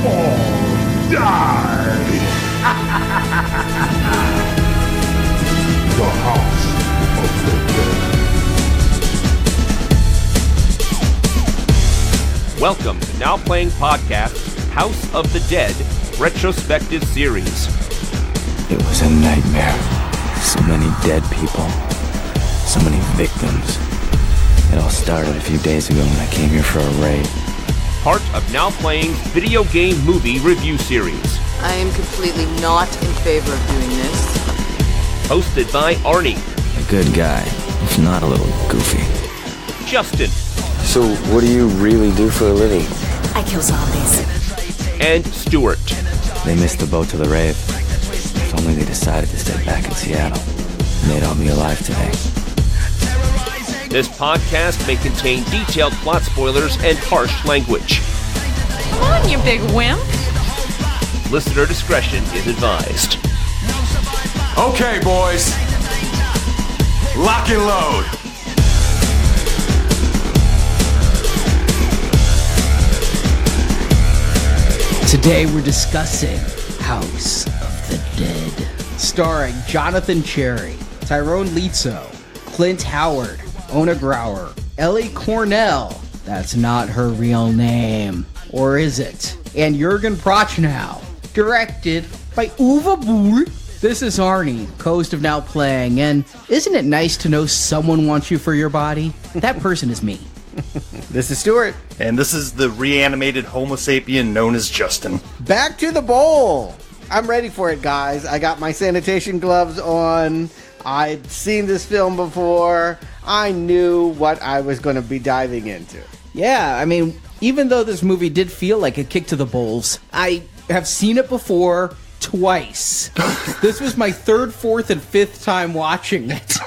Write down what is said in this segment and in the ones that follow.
All die! The House of the Dead. Welcome to Now Playing Podcast, House of the Dead Retrospective Series. It was a nightmare. So many dead people. So many victims. It all started a few days ago when I came here for a raid. Part of Now Playing's video game movie review series. I am completely not in favor of doing this. Hosted by Arnie. A good guy, if not a little goofy. Justin. So, what do you really do for a living? I kill zombies. And Stuart. They missed the boat to the rave. If only they decided to stay back in Seattle. And they'd all be alive today. This podcast may contain detailed plot spoilers and harsh language. Come on, you big wimp. Listener discretion is advised. Okay, boys. Lock and load. Today we're discussing House of the Dead, starring Jonathan Cherry, Tyrone Leetzo, Clint Howard, Ona Grauer, Ellie Cornell, that's not her real name, or is it? And Jürgen Prochnow, directed by Uwe Boll. This is Arnie, host of Now Playing, and isn't it nice to know someone wants you for your body? That person is me. This is Stuart. And this is the reanimated Homo sapien known as Justin. Back to the bowl. I'm ready for it, guys. I got my sanitation gloves on. I'd seen this film before. I knew what I was going to be diving into. Yeah, I mean, even though this movie did feel like a kick to the bulls, I have seen it before twice. This was my third, fourth, and fifth time watching it.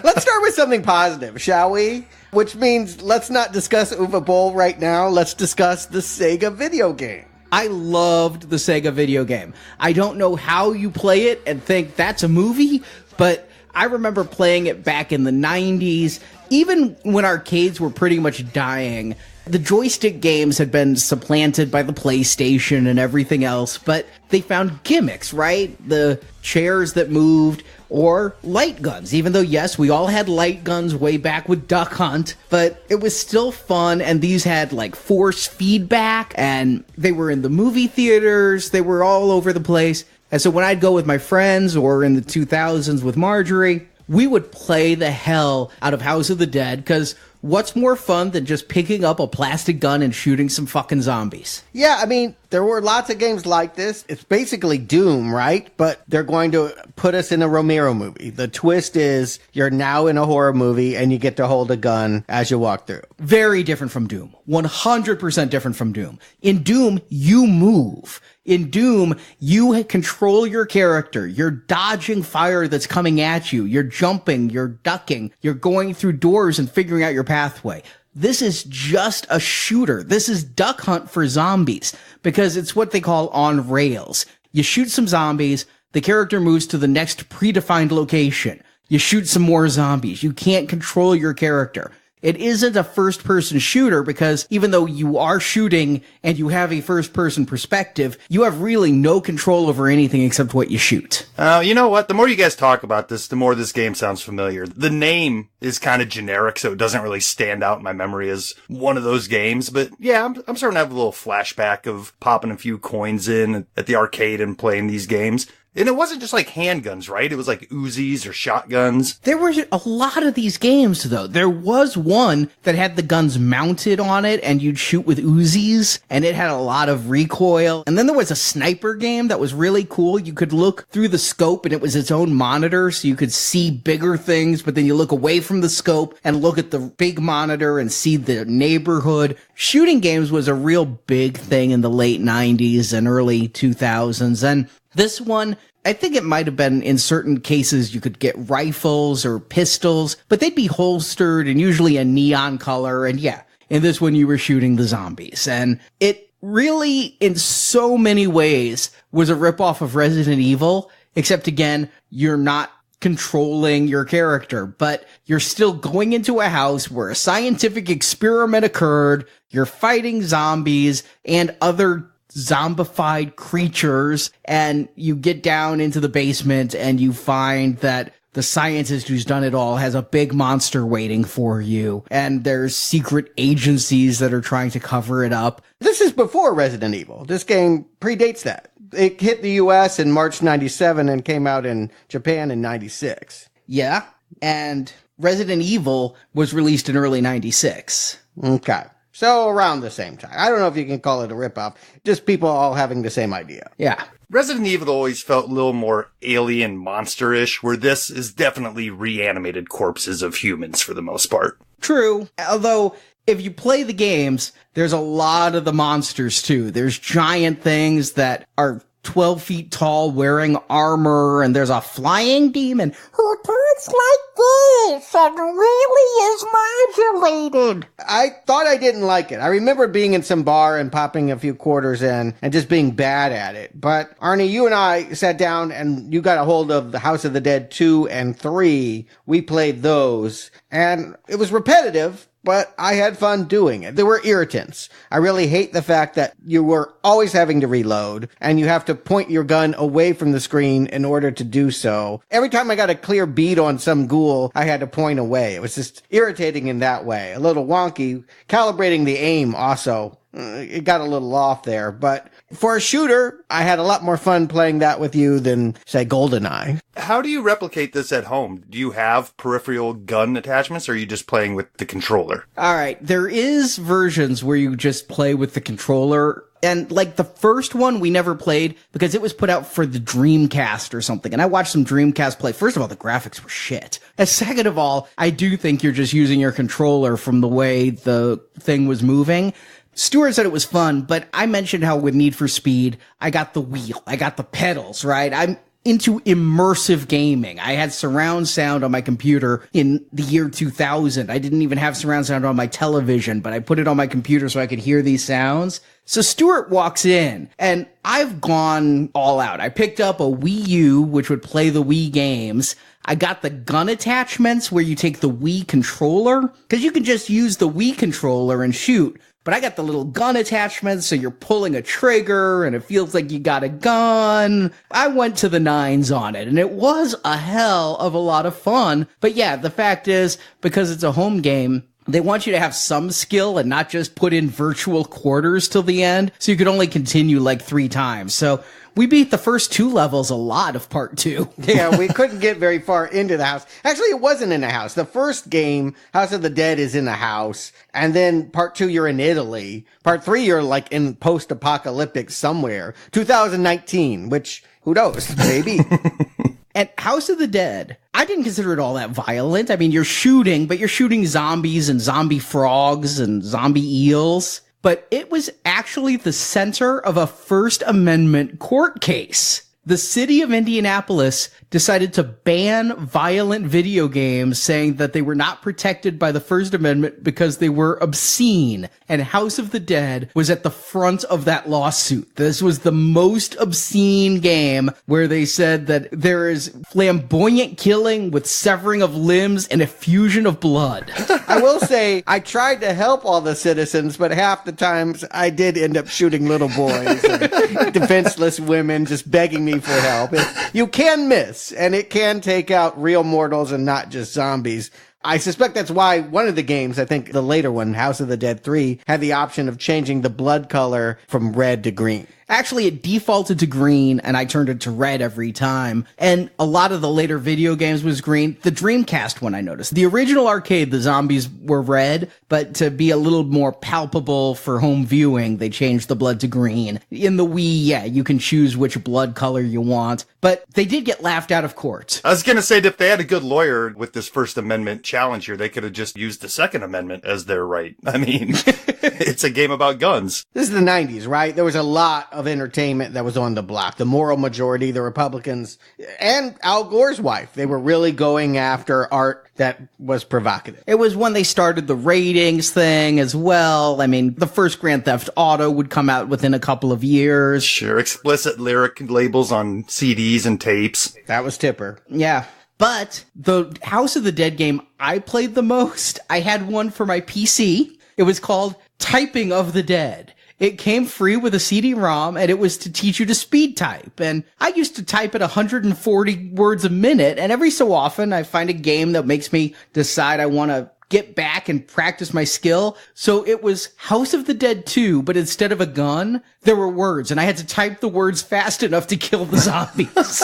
Let's start with something positive, shall we? Which means let's not discuss Uwe Boll right now. Let's discuss the Sega video game. I loved the Sega video game. I don't know how you play it and think that's a movie, but I remember playing it back in the 90s, even when arcades were pretty much dying. The joystick games had been supplanted by the PlayStation and everything else, but they found gimmicks, right? The chairs that moved, or light guns, even though, yes, we all had light guns way back with Duck Hunt, but it was still fun, and these had, like, force feedback, and they were in the movie theaters, they were all over the place, and so when I'd go with my friends, or in the 2000s with Marjorie, we would play the hell out of House of the Dead, because what's more fun than just picking up a plastic gun and shooting some fucking zombies? Yeah, I mean, there were lots of games like this. It's basically Doom, right? But they're going to put us in a Romero movie. The twist is you're now in a horror movie and you get to hold a gun as you walk through. Very different from Doom. 100% different from Doom. In Doom, you move. In Doom, you control your character. You're dodging fire that's coming at you. You're jumping. You're ducking. You're going through doors and figuring out your pathway. This is just a shooter. This is Duck Hunt for zombies because it's what they call on rails. You shoot some zombies. The character moves to the next predefined location. You shoot some more zombies. You can't control your character. It isn't a first-person shooter because even though you are shooting and you have a first-person perspective, you have really no control over anything except what you shoot. You know what? The more you guys talk about this, the more this game sounds familiar. The name is kind of generic, so it doesn't really stand out in my memory as one of those games. But yeah, I'm starting to have a little flashback of popping a few coins in at the arcade and playing these games. And it wasn't just like handguns, right? It was like Uzis or shotguns. There were a lot of these games, though. There was one that had the guns mounted on it, and you'd shoot with Uzis, and it had a lot of recoil. And then there was a sniper game that was really cool. You could look through the scope, and it was its own monitor, so you could see bigger things, but then you look away from the scope and look at the big monitor and see the neighborhood. Shooting games was a real big thing in the late 90s and early 2000s, and this one, I think it might have been in certain cases you could get rifles or pistols, but they'd be holstered and usually a neon color. And yeah, in this one you were shooting the zombies. And it really, in so many ways, was a ripoff of Resident Evil, except again, you're not controlling your character, but you're still going into a house where a scientific experiment occurred, you're fighting zombies and other zombified creatures, and you get down into the basement and you find that the scientist who's done it all has a big monster waiting for you, and there's secret agencies that are trying to cover it up. This is before Resident Evil. This game predates that. It hit the US in March 97 and came out in Japan in 96. Yeah, and Resident Evil was released in early 96. Okay. So around the same time. I don't know if you can call it a ripoff. Just people all having the same idea. Yeah. Resident Evil always felt a little more alien monster-ish, where this is definitely reanimated corpses of humans for the most part. True. Although, if you play the games, there's a lot of the monsters too. There's giant things that are 12 feet tall wearing armor, and there's a flying demon who talks like this and really is modulated. I thought I didn't like it. I remember being in some bar and popping a few quarters in and just being bad at it. But Arnie, you and I sat down and you got a hold of the House of the Dead 2 and 3. We played those, and it was repetitive, but I had fun doing it. There were irritants. I really hate the fact that you were always having to reload, and you have to point your gun away from the screen in order to do so. Every time I got a clear bead on some ghoul, I had to point away. It was just irritating in that way. A little wonky. Calibrating the aim also, it got a little off there. But for a shooter, I had a lot more fun playing that with you than, say, GoldenEye. How do you replicate this at home? Do you have peripheral gun attachments, or are you just playing with the controller? All right, there is versions where you just play with the controller. And like the first one we never played because it was put out for the Dreamcast or something. And I watched some Dreamcast play. First of all, the graphics were shit. And second of all, I do think you're just using your controller from the way the thing was moving. Stuart said it was fun, but I mentioned how with Need for Speed, I got the wheel, I got the pedals, right? I'm into immersive gaming. I had surround sound on my computer in the year 2000. I didn't even have surround sound on my television, but I put it on my computer so I could hear these sounds. So Stuart walks in, and I've gone all out. I picked up a Wii U, which would play the Wii games. I got the gun attachments where you take the Wii controller, because you can just use the Wii controller and shoot. But I got the little gun attachments, so you're pulling a trigger, and it feels like you got a gun. I went to the nines on it, and it was a hell of a lot of fun. But yeah, the fact is, because it's a home game, they want you to have some skill and not just put in virtual quarters till the end, so you could only continue like 3 times. So we beat the first 2 levels a lot of part 2. Yeah, we couldn't get very far into the house. Actually, it wasn't in a house. The first game, House of the Dead, is in a house. And then part 2, you're in Italy. Part 3, you're like in post-apocalyptic somewhere. 2019, which, who knows, maybe. And House of the Dead, I didn't consider it all that violent. I mean, you're shooting, but you're shooting zombies and zombie frogs and zombie eels. But it was actually the center of a First Amendment court case. The city of Indianapolis decided to ban violent video games, saying that they were not protected by the First Amendment because they were obscene. And House of the Dead was at the front of that lawsuit. This was the most obscene game where they said that there is flamboyant killing with severing of limbs and effusion of blood. I will say, I tried to help all the citizens, but half the times I did end up shooting little boys and defenseless women just begging me for help. You can miss, and it can take out real mortals and not just zombies. I suspect that's why one of the games, I think the later one, House of the Dead 3, had the option of changing the blood color from red to green. Actually, it defaulted to green, and I turned it to red every time. And a lot of the later video games was green. The Dreamcast one, I noticed. The original arcade, the zombies were red, but to be a little more palpable for home viewing, they changed the blood to green. In the Wii, yeah, you can choose which blood color you want. But they did get laughed out of court. I was going to say, if they had a good lawyer with this First Amendment challenge here, they could have just used the Second Amendment as their right. I mean, it's a game about guns. This is the 90s, right? There was a lot of entertainment that was on the block. The moral majority, the Republicans, and Al Gore's wife. They were really going after art that was provocative. It was when they started the ratings thing as well. I mean, the first Grand Theft Auto would come out within a couple of years. Sure, explicit lyric labels on CDs and tapes. That was Tipper. Yeah. But the House of the Dead game I played the most, I had one for my PC. It was called Typing of the Dead. It came free with a CD-ROM, and it was to teach you to speed type. And I used to type at 140 words a minute, and every so often I find a game that makes me decide I want to get back and practice my skill. So it was House of the Dead 2, but instead of a gun, there were words, and I had to type the words fast enough to kill the zombies.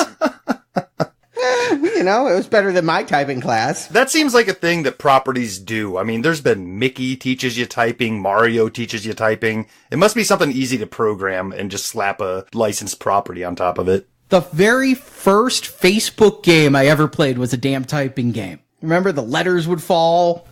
You know, it was better than my typing class. That seems like a thing that properties do. I mean, there's been Mickey teaches you typing, Mario teaches you typing. It must be something easy to program and just slap a licensed property on top of it. The very first Facebook game I ever played was a damn typing game. Remember, the letters would fall?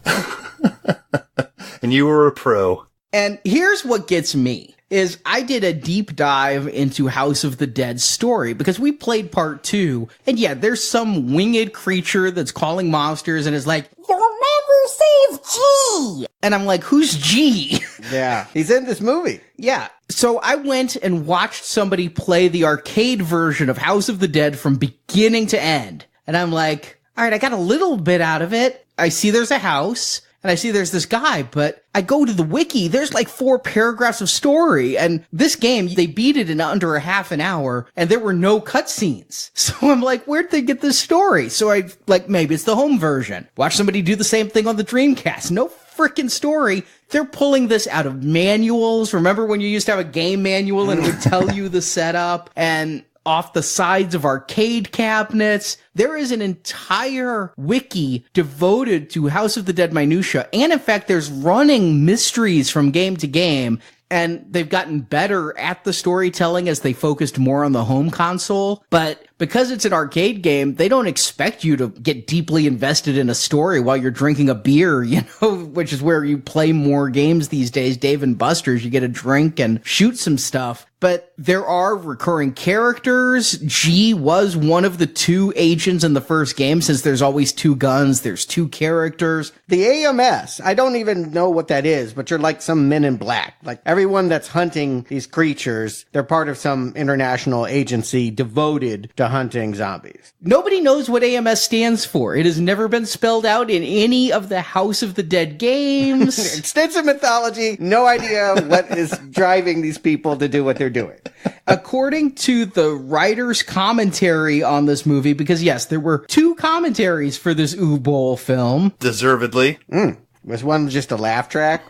And you were a pro. And here's what gets me. Is I did a deep dive into House of the Dead story because we played part 2. And yeah, there's some winged creature that's calling monsters and is like, "You'll never save G." And I'm like, who's G? Yeah, he's in this movie. Yeah. So I went and watched somebody play the arcade version of House of the Dead from beginning to end. And I'm like, all right, I got a little bit out of it. I see there's a house. And I see there's this guy, but I go to the wiki, there's like 4 paragraphs of story, and this game, they beat it in under a half an hour, and there were no cutscenes. So I'm like, where'd they get this story? So I, like, maybe it's the home version. Watch somebody do the same thing on the Dreamcast. No freaking story. They're pulling this out of manuals. Remember when you used to have a game manual and it would tell you the setup? And off the sides of arcade cabinets. There is an entire wiki devoted to House of the Dead minutia. And in fact, there's running mysteries from game to game. And they've gotten better at the storytelling as they focused more on the home console. But because it's an arcade game, they don't expect you to get deeply invested in a story while you're drinking a beer, you know, which is where you play more games these days. Dave and Buster's, you get a drink and shoot some stuff. But there are recurring characters. G was one of the 2 agents in the first game. Since there's always 2 guns, there's 2 characters. The AMS, I don't even know what that is, but you're like some Men in Black. Like everyone that's hunting these creatures, they're part of some international agency devoted to hunting zombies. Nobody knows what AMS stands for. It has never been spelled out in any of the House of the Dead games. Extensive mythology, no idea what is driving these people to do what they're doing. According to the writer's commentary on this movie, because yes, there were 2 commentaries for this Bowl film. Deservedly. Was one just a laugh track?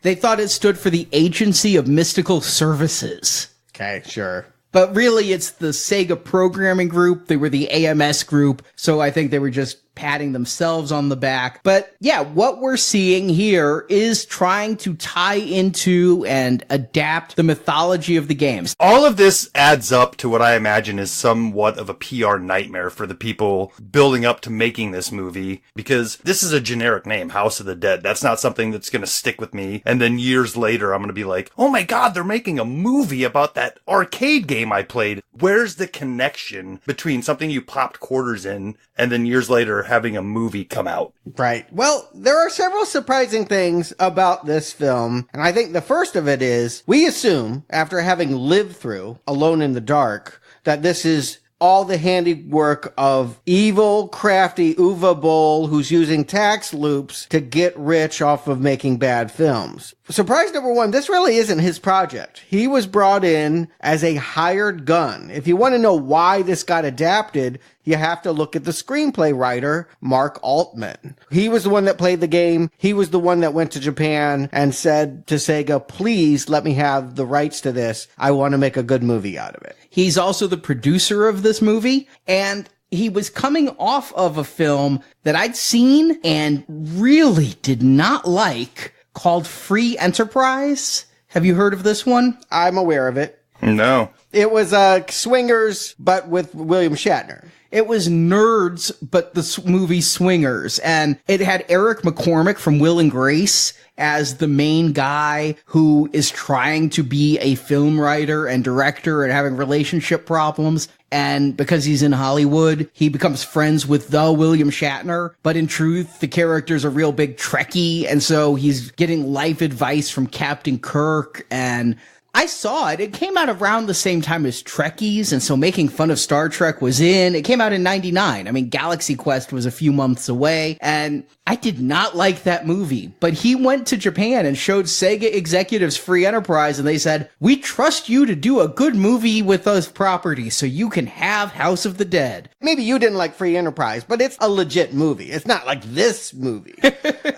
They thought it stood for the Agency of Mystical Services. Okay, sure. But really, it's the Sega Programming Group. They were the AMS group, so I think they were just patting themselves on the back. But yeah, what we're seeing here is trying to tie into and adapt the mythology of the games. All of this adds up to what I imagine is somewhat of a PR nightmare for the people building up to making this movie, because this is a generic name, House of the Dead. That's not something that's going to stick with me. And then years later, I'm going to be like, oh my God, they're making a movie about that arcade game I played. Where's the connection between something you popped quarters in and then years later having a movie come out? Right. Well, there are several surprising things about this film. And I think the first of it is we assume, after having lived through Alone in the Dark, that this is all the handiwork of evil, crafty Uwe Boll, who's using tax loops to get rich off of making bad films. Surprise number 1, this really isn't his project. He was brought in as a hired gun. If you want to know why this got adapted, you have to look at the screenplay writer, Mark Altman. He was the one that played the game. He was the one that went to Japan and said to Sega, please let me have the rights to this. I want to make a good movie out of it. He's also the producer of this movie, and he was coming off of a film that I'd seen and really did not like, called Free Enterprise. Have you heard of this one? I'm aware of it. No. It was Swingers, but with William Shatner. It was Nerds, but the movie Swingers. And it had Eric McCormack from Will and Grace as the main guy who is trying to be a film writer and director and having relationship problems. And because he's in Hollywood, he becomes friends with the William Shatner. But in truth, the character's a real big Trekkie. And so he's getting life advice from Captain Kirk. And I saw it. It came out around the same time as Trekkies, and so making fun of Star Trek was in. It came out in 99. I mean, Galaxy Quest was a few months away, and I did not like that movie. But he went to Japan and showed Sega executives Free Enterprise, and they said, "We trust you to do a good movie with those properties so you can have House of the Dead." Maybe you didn't like Free Enterprise, but it's a legit movie. It's not like this movie.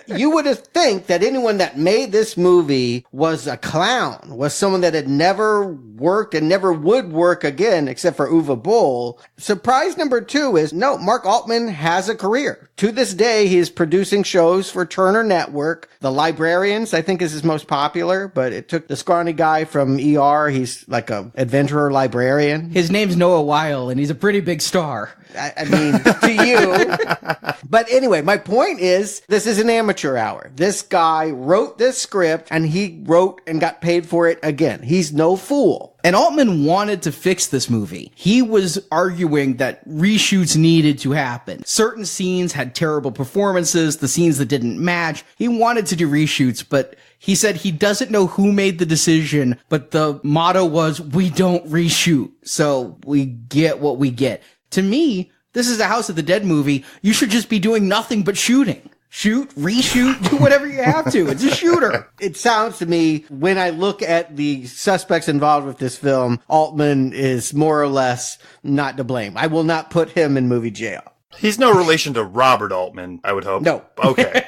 You would have think that anyone that made this movie was a clown, was someone that had never worked and never would work again, except for Uwe Boll. Surprise number 2 is, no, Mark Altman has a career. To this day, he is producing shows for Turner Network. The Librarians, I think, is his most popular, but it took the scrawny guy from ER. He's like a adventurer librarian. His name's Noah Weil, and he's a pretty big star. I mean, to you. But anyway, my point is, this is an amateur hour. This guy wrote this script, and he wrote and got paid for it again. He's no fool. And Altman wanted to fix this movie. He was arguing that reshoots needed to happen. Certain scenes had terrible performances, the scenes that didn't match. He wanted to do reshoots, but he said he doesn't know who made the decision, but the motto was, we don't reshoot. So we get what we get. To me, this is a House of the Dead movie. You should just be doing nothing but shooting. Shoot, reshoot, do whatever you have to. It's a shooter. It sounds to me, when I look at the suspects involved with this film, Altman is more or less not to blame. I will not put him in movie jail. He's no relation to Robert Altman, I would hope. No. Okay.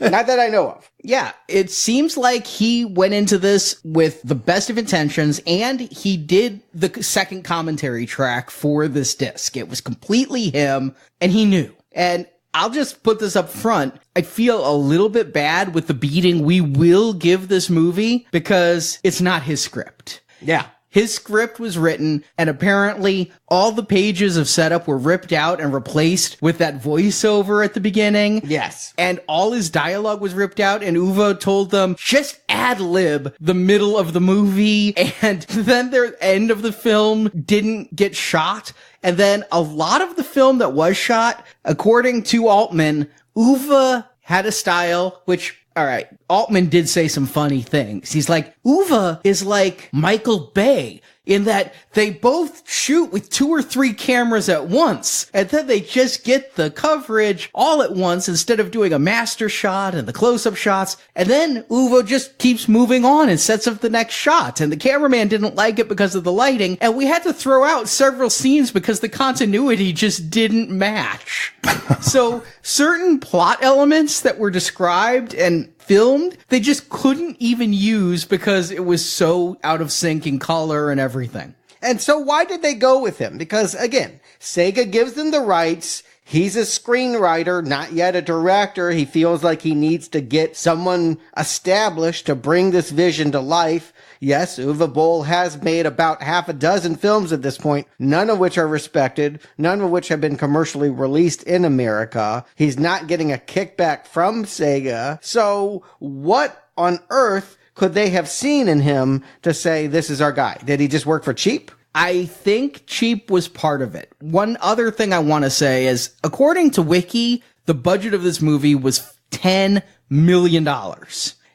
Not that I know of. Yeah, it seems like he went into this with the best of intentions, and he did the second commentary track for this disc. It was completely him, and he knew. And I'll just put this up front. I feel a little bit bad with the beating we will give this movie because it's not his script. Yeah. His script was written, and apparently all the pages of setup were ripped out and replaced with that voiceover at the beginning. Yes. And all his dialogue was ripped out, and Uwe told them, just ad-lib the middle of the movie, and then their end of the film didn't get shot. And then a lot of the film that was shot, according to Altman, Uwe had a style, which, all right, Altman did say some funny things. He's like, Uwe is like Michael Bay in that they both shoot with 2 or 3 cameras at once, and then they just get the coverage all at once instead of doing a master shot and the close-up shots. And then Uwe just keeps moving on and sets up the next shot. And the cameraman didn't like it because of the lighting, and we had to throw out several scenes because the continuity just didn't match. So certain plot elements that were described and filmed, they just couldn't even use because it was so out of sync in color and everything. And so why did they go with him? Because again, Sega gives them the rights. He's a screenwriter, not yet a director. He feels like he needs to get someone established to bring this vision to life. Yes, Uwe Boll has made about half a dozen films at this point, none of which are respected, none of which have been commercially released in America. He's not getting a kickback from Sega. So what on earth could they have seen in him to say, this is our guy? Did he just work for cheap? I think cheap was part of it. One other thing I want to say is, according to Wiki, the budget of this movie was $10 million.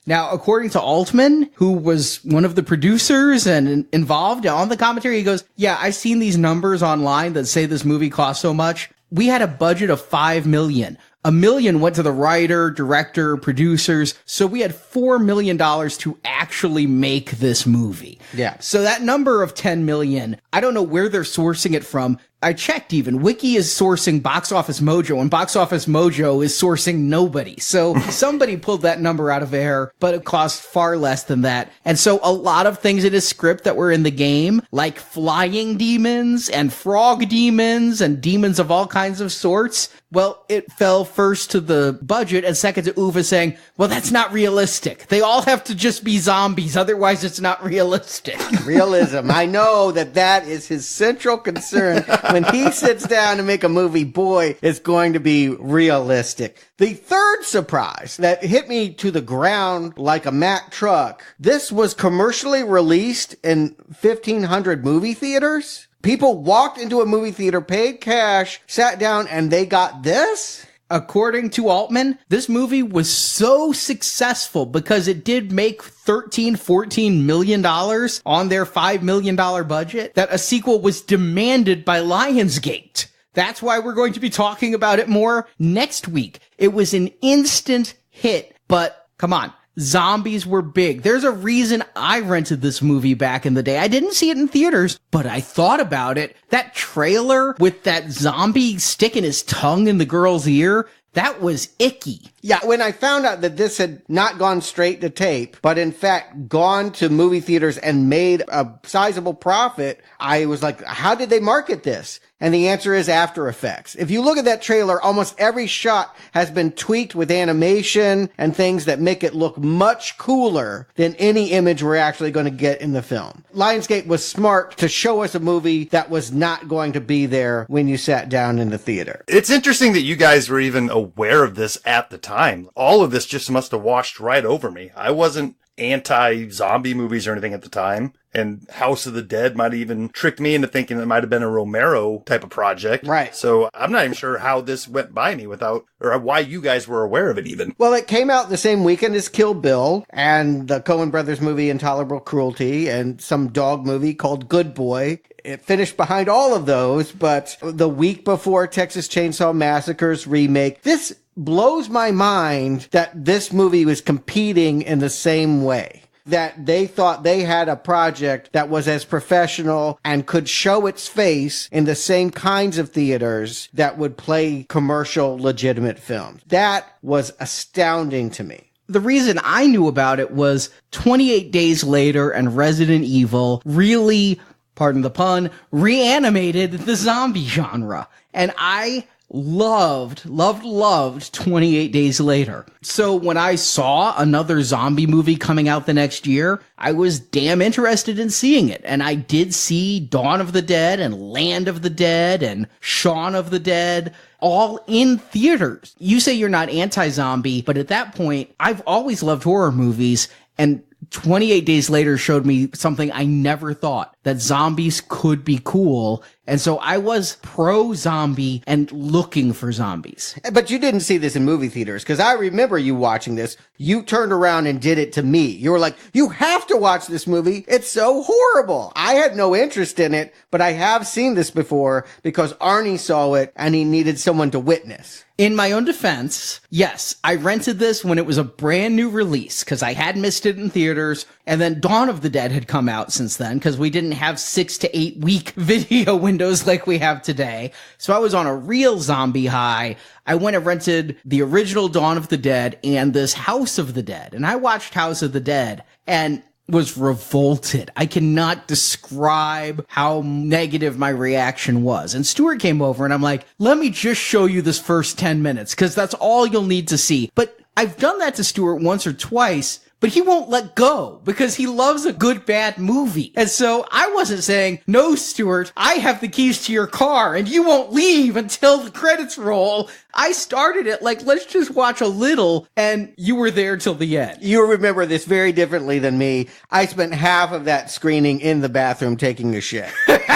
Now, according to Altman, who was one of the producers and involved on the commentary, he goes, yeah, I've seen these numbers online that say this movie cost so much. We had a budget of $5 million. $1 million went to the writer, director, producers. So we had $4 million to actually make this movie. Yeah. So that number of 10 million, I don't know where they're sourcing it from. I checked even. Wiki is sourcing Box Office Mojo, and Box Office Mojo is sourcing nobody. So somebody pulled that number out of air, but it cost far less than that. And so a lot of things in his script that were in the game, like flying demons and frog demons and demons of all kinds of sorts, well, it fell first to the budget and second to Uwe saying, well, that's not realistic. They all have to just be zombies. Otherwise, it's not realistic. Realism. I know that is his central concern. When he sits down to make a movie, boy, it's going to be realistic. The third surprise that hit me to the ground like a Mack truck, this was commercially released in 1,500 movie theaters. People walked into a movie theater, paid cash, sat down, and they got this? According to Altman, this movie was so successful because it did make $14 million on their $5 million budget that a sequel was demanded by Lionsgate. That's why we're going to be talking about it more next week. It was an instant hit, but come on. Zombies were big. There's a reason I rented this movie back in the day. I didn't see it in theaters, but I thought about it. That trailer with that zombie sticking his tongue in the girl's ear, that was icky. Yeah, when I found out that this had not gone straight to tape, but in fact gone to movie theaters and made a sizable profit, I was like, how did they market this? And the answer is After Effects. If you look at that trailer, almost every shot has been tweaked with animation and things that make it look much cooler than any image we're actually going to get in the film. Lionsgate was smart to show us a movie that was not going to be there when you sat down in the theater. It's interesting that you guys were even aware of this at the time. All of this just must have washed right over me. I wasn't anti-zombie movies or anything at the time. And House of the Dead might have even tricked me into thinking it might have been a Romero type of project. Right. So I'm not even sure how this went by me without, or why you guys were aware of it even. Well, it came out the same weekend as Kill Bill and the Coen Brothers movie Intolerable Cruelty and some dog movie called Good Boy. It finished behind all of those, but the week before Texas Chainsaw Massacre's remake, this blows my mind that this movie was competing in the same way. That they thought they had a project that was as professional and could show its face in the same kinds of theaters that would play commercial, legitimate films. That was astounding to me. The reason I knew about it was 28 Days Later and Resident Evil really, pardon the pun, reanimated the zombie genre. And I loved 28 Days Later. So when I saw another zombie movie coming out the next year, I was damn interested in seeing it. And I did see Dawn of the Dead and Land of the Dead and Shaun of the Dead, all in theaters. You say you're not anti-zombie, but at that point, I've always loved horror movies, and 28 Days Later showed me something I never thought, that zombies could be cool. And so I was pro-zombie and looking for zombies. But you didn't see this in movie theaters, because I remember you watching this. You turned around and did it to me. You were like, you have to watch this movie. It's so horrible. I had no interest in it, but I have seen this before because Arnie saw it and he needed someone to witness. In my own defense, yes, I rented this when it was a brand new release because I had missed it in theaters. And then Dawn of the Dead had come out since then because we didn't have 6 to 8 week video windows like we have today. So I was on a real zombie high. I went and rented the original Dawn of the Dead and this House of the Dead. And I watched House of the Dead and was revolted. I cannot describe how negative my reaction was. And Stuart came over and I'm like, let me just show you this first 10 minutes because that's all you'll need to see. But I've done that to Stuart once or twice, but he won't let go because he loves a good, bad movie. And so I wasn't saying, no, Stuart, I have the keys to your car and you won't leave until the credits roll. I started it like, let's just watch a little, and you were there till the end. You remember this very differently than me. I spent half of that screening in the bathroom taking a shit. Kind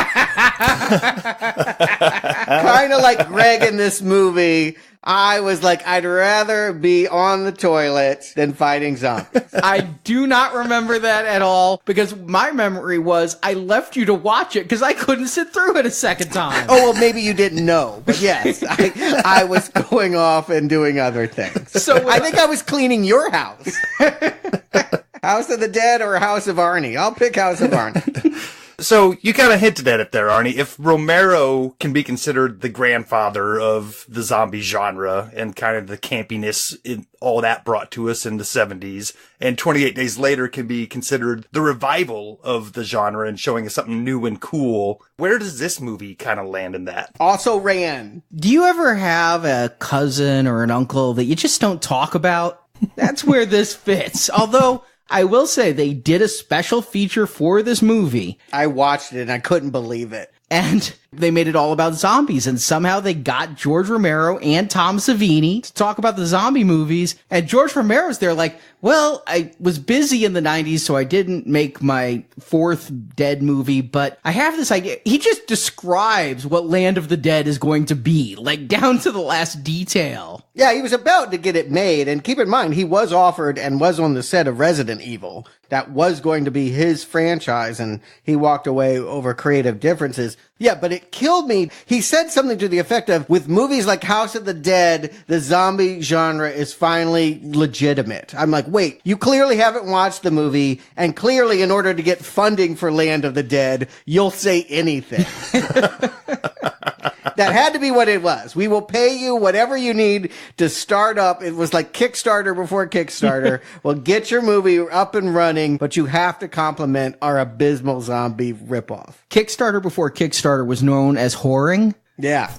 of like Greg in this movie. I was like, I'd rather be on the toilet than fighting zombies. I do not remember that at all because my memory was I left you to watch it because I couldn't sit through it a second time. Oh, well, maybe you didn't know. But yes, I was going off and doing other things. So I think I was cleaning your house. House of the Dead or House of Arnie? I'll pick House of Arnie. So you kind of hinted at it there, Arnie. If Romero can be considered the grandfather of the zombie genre and kind of the campiness in all that brought to us in the 70s, and 28 Days Later can be considered the revival of the genre and showing us something new and cool, where does this movie kind of land in that? Also ran. Do you ever have a cousin or an uncle that you just don't talk about? That's where this fits. Although I will say they did a special feature for this movie. I watched it and I couldn't believe it. And they made it all about zombies, and somehow they got George Romero and Tom Savini to talk about the zombie movies. And George Romero's there like, well, I was busy in the 90s, so I didn't make my fourth Dead movie, but I have this idea. He just describes what Land of the Dead is going to be, like down to the last detail. Yeah, he was about to get it made, and keep in mind, he was offered and was on the set of Resident Evil. That was going to be his franchise, and he walked away over creative differences. Yeah, but it killed me. He said something to the effect of, with movies like House of the Dead, the zombie genre is finally legitimate. I'm like, wait, you clearly haven't watched the movie, and clearly in order to get funding for Land of the Dead, you'll say anything. That had to be what it was. We will pay you whatever you need to start up. It was like Kickstarter before Kickstarter. We'll get your movie up and running, but you have to compliment our abysmal zombie ripoff. Kickstarter before Kickstarter was known as whoring. Yeah.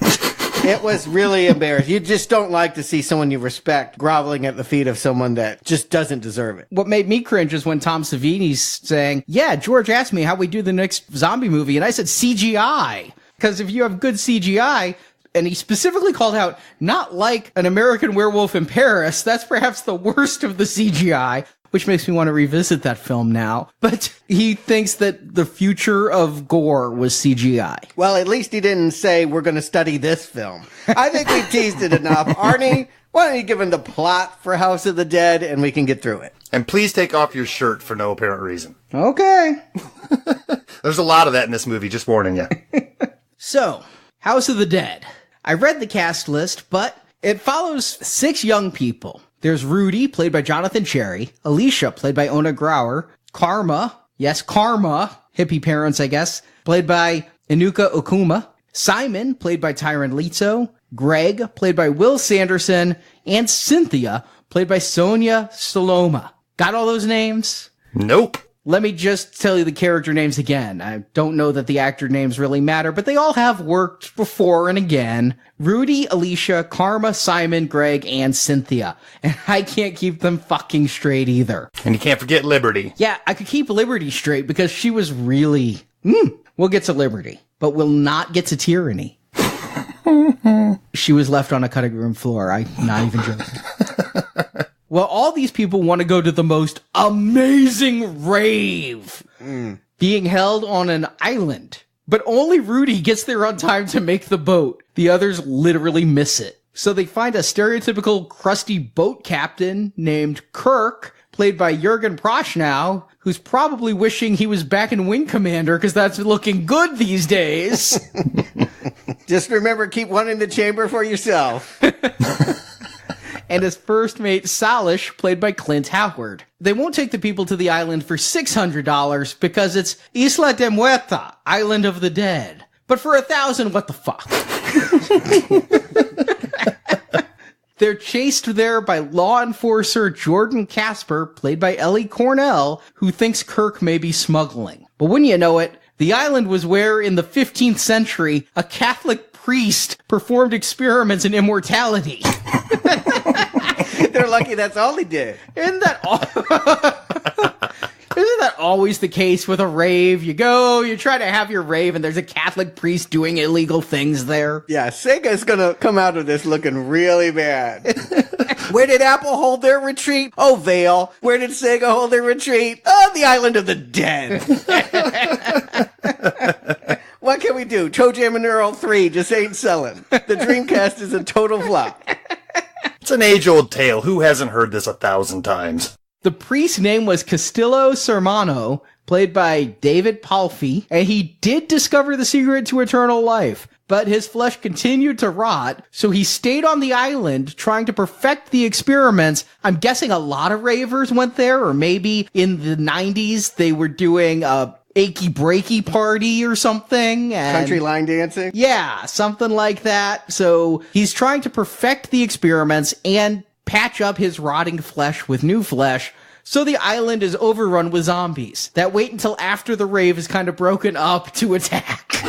It was really embarrassing. You just don't like to see someone you respect groveling at the feet of someone that just doesn't deserve it. What made me cringe is when Tom Savini's saying, yeah, George asked me how we do the next zombie movie, and I said CGI. Because if you have good CGI, and he specifically called out, not like An American Werewolf in Paris, that's perhaps the worst of the CGI, which makes me want to revisit that film now. But he thinks that the future of gore was CGI. Well, at least he didn't say, we're going to study this film. I think we teased it enough. Arnie, why don't you give him the plot for House of the Dead, and we can get through it. And please take off your shirt for no apparent reason. Okay. There's a lot of that in this movie, just warning you. So, House of the Dead. I read the cast list, but it follows 6 young people. There's Rudy, played by Jonathan Cherry, Alicia, played by Ona Grauer, Karma, yes, Karma, hippie parents, I guess, played by Inuka Okuma, Simon, played by Tyron Lizzo, Greg, played by Will Sanderson, and Cynthia, played by Sonia Saloma. Got all those names? Nope. Let me just tell you the character names again. I don't know that the actor names really matter, but they all have worked before and again. Rudy, Alicia, Karma, Simon, Greg, and Cynthia. And I can't keep them fucking straight either. And you can't forget Liberty. Yeah, I could keep Liberty straight because she was really... We'll get to Liberty, but we'll not get to Tyranny. She was left on a cutting room floor. I'm not even joking. Well, all these people want to go to the most amazing rave being held on an island. But only Rudy gets there on time to make the boat. The others literally miss it. So they find a stereotypical crusty boat captain named Kirk, played by Jurgen Prochnow, who's probably wishing he was back in Wing Commander because that's looking good these days. Just remember, keep one in the chamber for yourself. And his first mate, Salish, played by Clint Howard. They won't take the people to the island for $600 because it's Isla de Muerta, Island of the Dead. But for $1,000, what the fuck? They're chased there by law enforcer Jordan Casper, played by Ellie Cornell, who thinks Kirk may be smuggling. But wouldn't you know it, the island was where, in the 15th century, a Catholic priest performed experiments in immortality. They're lucky that's all he did. Isn't that always the case with a rave? You go, you try to have your rave, and there's a Catholic priest doing illegal things there. Yeah, Sega's gonna come out of this looking really bad. Where did Apple hold their retreat? Oh, Vale. Where did Sega hold their retreat? Oh, the Island of the Dead. What can we do? Toe Jam and Earl 3 just ain't selling. The Dreamcast is a total flop. It's an age-old tale. Who hasn't heard this 1,000 times? The priest's name was Castillo Sermano, played by David Palfy, and he did discover the secret to eternal life, but his flesh continued to rot, so he stayed on the island trying to perfect the experiments. I'm guessing a lot of ravers went there, or maybe in the 90s they were doing a achy breaky party or something. And country line dancing? Yeah, something like that. So he's trying to perfect the experiments and patch up his rotting flesh with new flesh. So the island is overrun with zombies that wait until after the rave is kind of broken up to attack.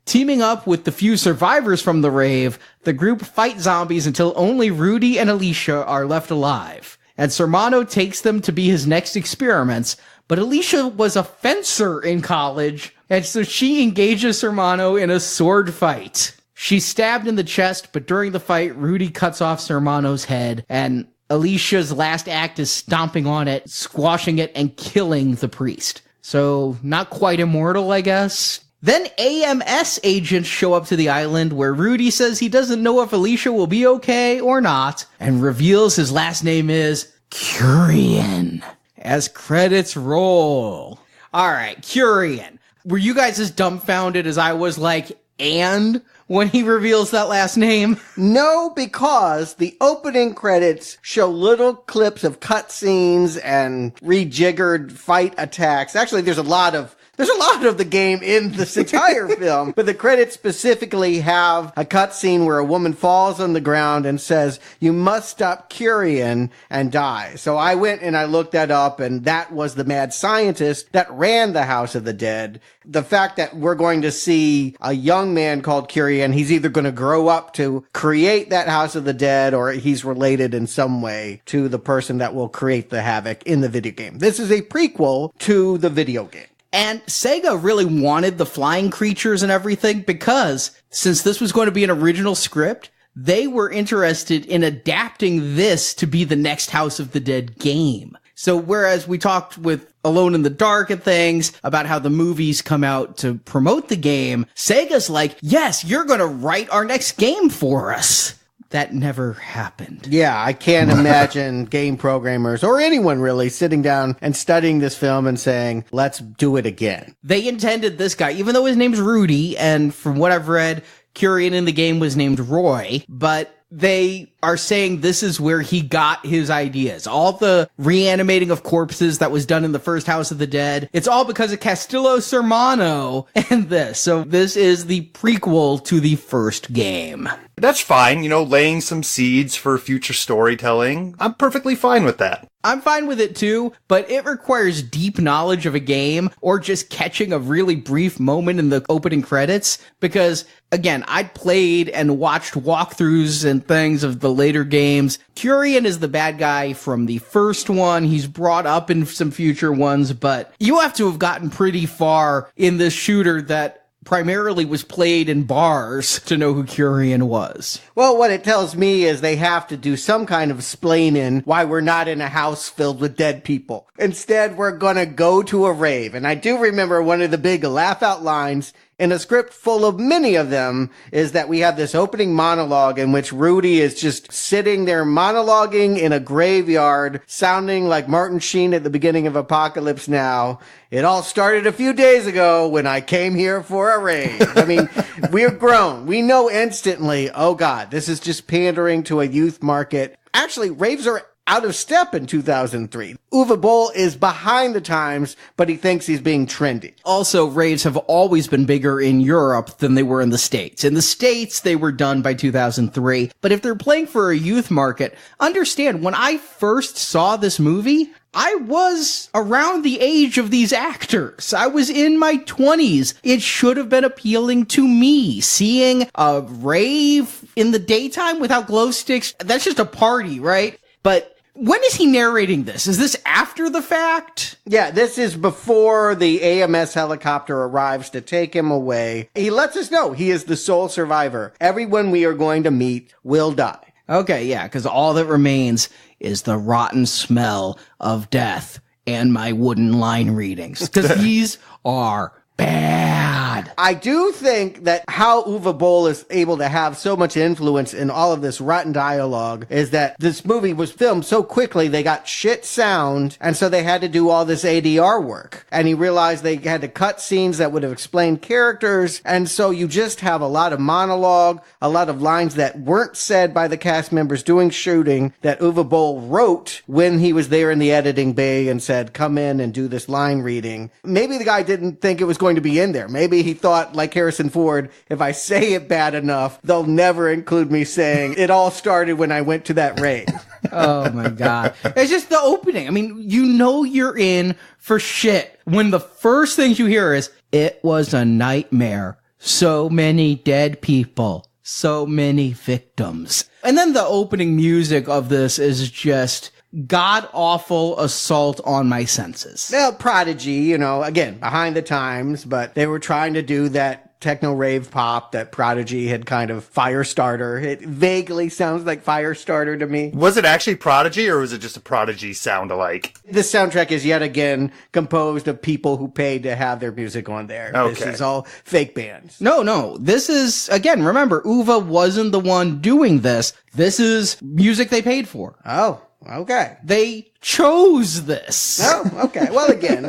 Teaming up with the few survivors from the rave, the group fight zombies until only Rudy and Alicia are left alive. And Sermano takes them to be his next experiments. But Alicia was a fencer in college, And so she engages Sermano in a sword fight. She's stabbed in the chest, but during the fight, Rudy cuts off Sermano's head, and Alicia's last act is stomping on it, squashing it, and killing the priest. So, not quite immortal, I guess. Then AMS agents show up to the island where Rudy says he doesn't know if Alicia will be okay or not, and reveals his last name is Curian. As credits roll. Alright, Curian. Were you guys as dumbfounded as I was when he reveals that last name? No, because the opening credits show little clips of cutscenes and rejiggered fight attacks. Actually, there's a lot of the game in this entire film, but the credits specifically have a cutscene where a woman falls on the ground and says, "You must stop Curian," and die. So I went and I looked that up, and that was the mad scientist that ran the House of the Dead. The fact that we're going to see a young man called Curian, he's either going to grow up to create that House of the Dead, or he's related in some way to the person that will create the havoc in the video game. This is a prequel to the video game. And Sega really wanted the flying creatures and everything because since this was going to be an original script, they were interested in adapting this to be the next House of the Dead game. So whereas we talked with Alone in the Dark and things about how the movies come out to promote the game, Sega's like, yes, you're going to write our next game for us. That never happened. Yeah, I can't imagine game programmers or anyone really sitting down and studying this film and saying, let's do it again. They intended this guy, even though his name's Rudy, and from what I've read, Curian in the game was named Roy, but they are saying this is where he got his ideas. All the reanimating of corpses that was done in the first House of the Dead, it's all because of Castillo Sermano and this. So this is the prequel to the first game. That's fine, laying some seeds for future storytelling. I'm perfectly fine with that. I'm fine with it too, but it requires deep knowledge of a game or just catching a really brief moment in the opening credits because, again, I played and watched walkthroughs and things of the later games. Curian is the bad guy from the first one. He's brought up in some future ones, but you have to have gotten pretty far in this shooter that primarily was played in bars to know who Curian was. Well, what it tells me is they have to do some kind of explaining why we're not in a house filled with dead people. Instead, we're gonna go to a rave. And I do remember one of the big laugh-out lines in a script full of many of them is that we have this opening monologue in which Rudy is just sitting there monologuing in a graveyard, sounding like Martin Sheen at the beginning of Apocalypse Now. It all started a few days ago when I came here for a rave. I mean, we're grown. We know instantly, oh God, this is just pandering to a youth market. Actually, raves are out of step in 2003. Uwe Boll is behind the times, but he thinks he's being trendy. Also, raves have always been bigger in Europe than they were in the States. In the States, they were done by 2003. But if they're playing for a youth market, understand, when I first saw this movie, I was around the age of these actors. I was in my 20s. It should have been appealing to me. Seeing a rave in the daytime without glow sticks, that's just a party, right? But when is he narrating this? Is this after the fact? Yeah, this is before the AMS helicopter arrives to take him away. He lets us know he is the sole survivor. Everyone we are going to meet will die. Okay, yeah, because all that remains is the rotten smell of death and my wooden line readings. Because these are bad. I do think that how Uwe Boll is able to have so much influence in all of this rotten dialogue is that this movie was filmed so quickly, they got shit sound, and so they had to do all this ADR work. And he realized they had to cut scenes that would have explained characters, and so you just have a lot of monologue, a lot of lines that weren't said by the cast members doing shooting that Uwe Boll wrote when he was there in the editing bay and said, come in and do this line reading. Maybe the guy didn't think it was going to be in there. Maybe he thought, like Harrison Ford, if I say it bad enough, they'll never include me saying it all started when I went to that rave. Oh my God. It's just the opening. I mean, you know you're in for shit when the first things you hear is, it was a nightmare. So many dead people. So many victims. And then the opening music of this is just god-awful assault on my senses. Well, Prodigy, again, behind the times, but they were trying to do that techno rave pop that Prodigy had kind of Firestarter. It vaguely sounds like Firestarter to me. Was it actually Prodigy, or was it just a Prodigy sound alike? This soundtrack is yet again composed of people who paid to have their music on there. Okay. This is all fake bands. No. This is, again, remember, Uwe wasn't the one doing this. This is music they paid for. Oh, okay. They chose this. Oh, okay. Well, again,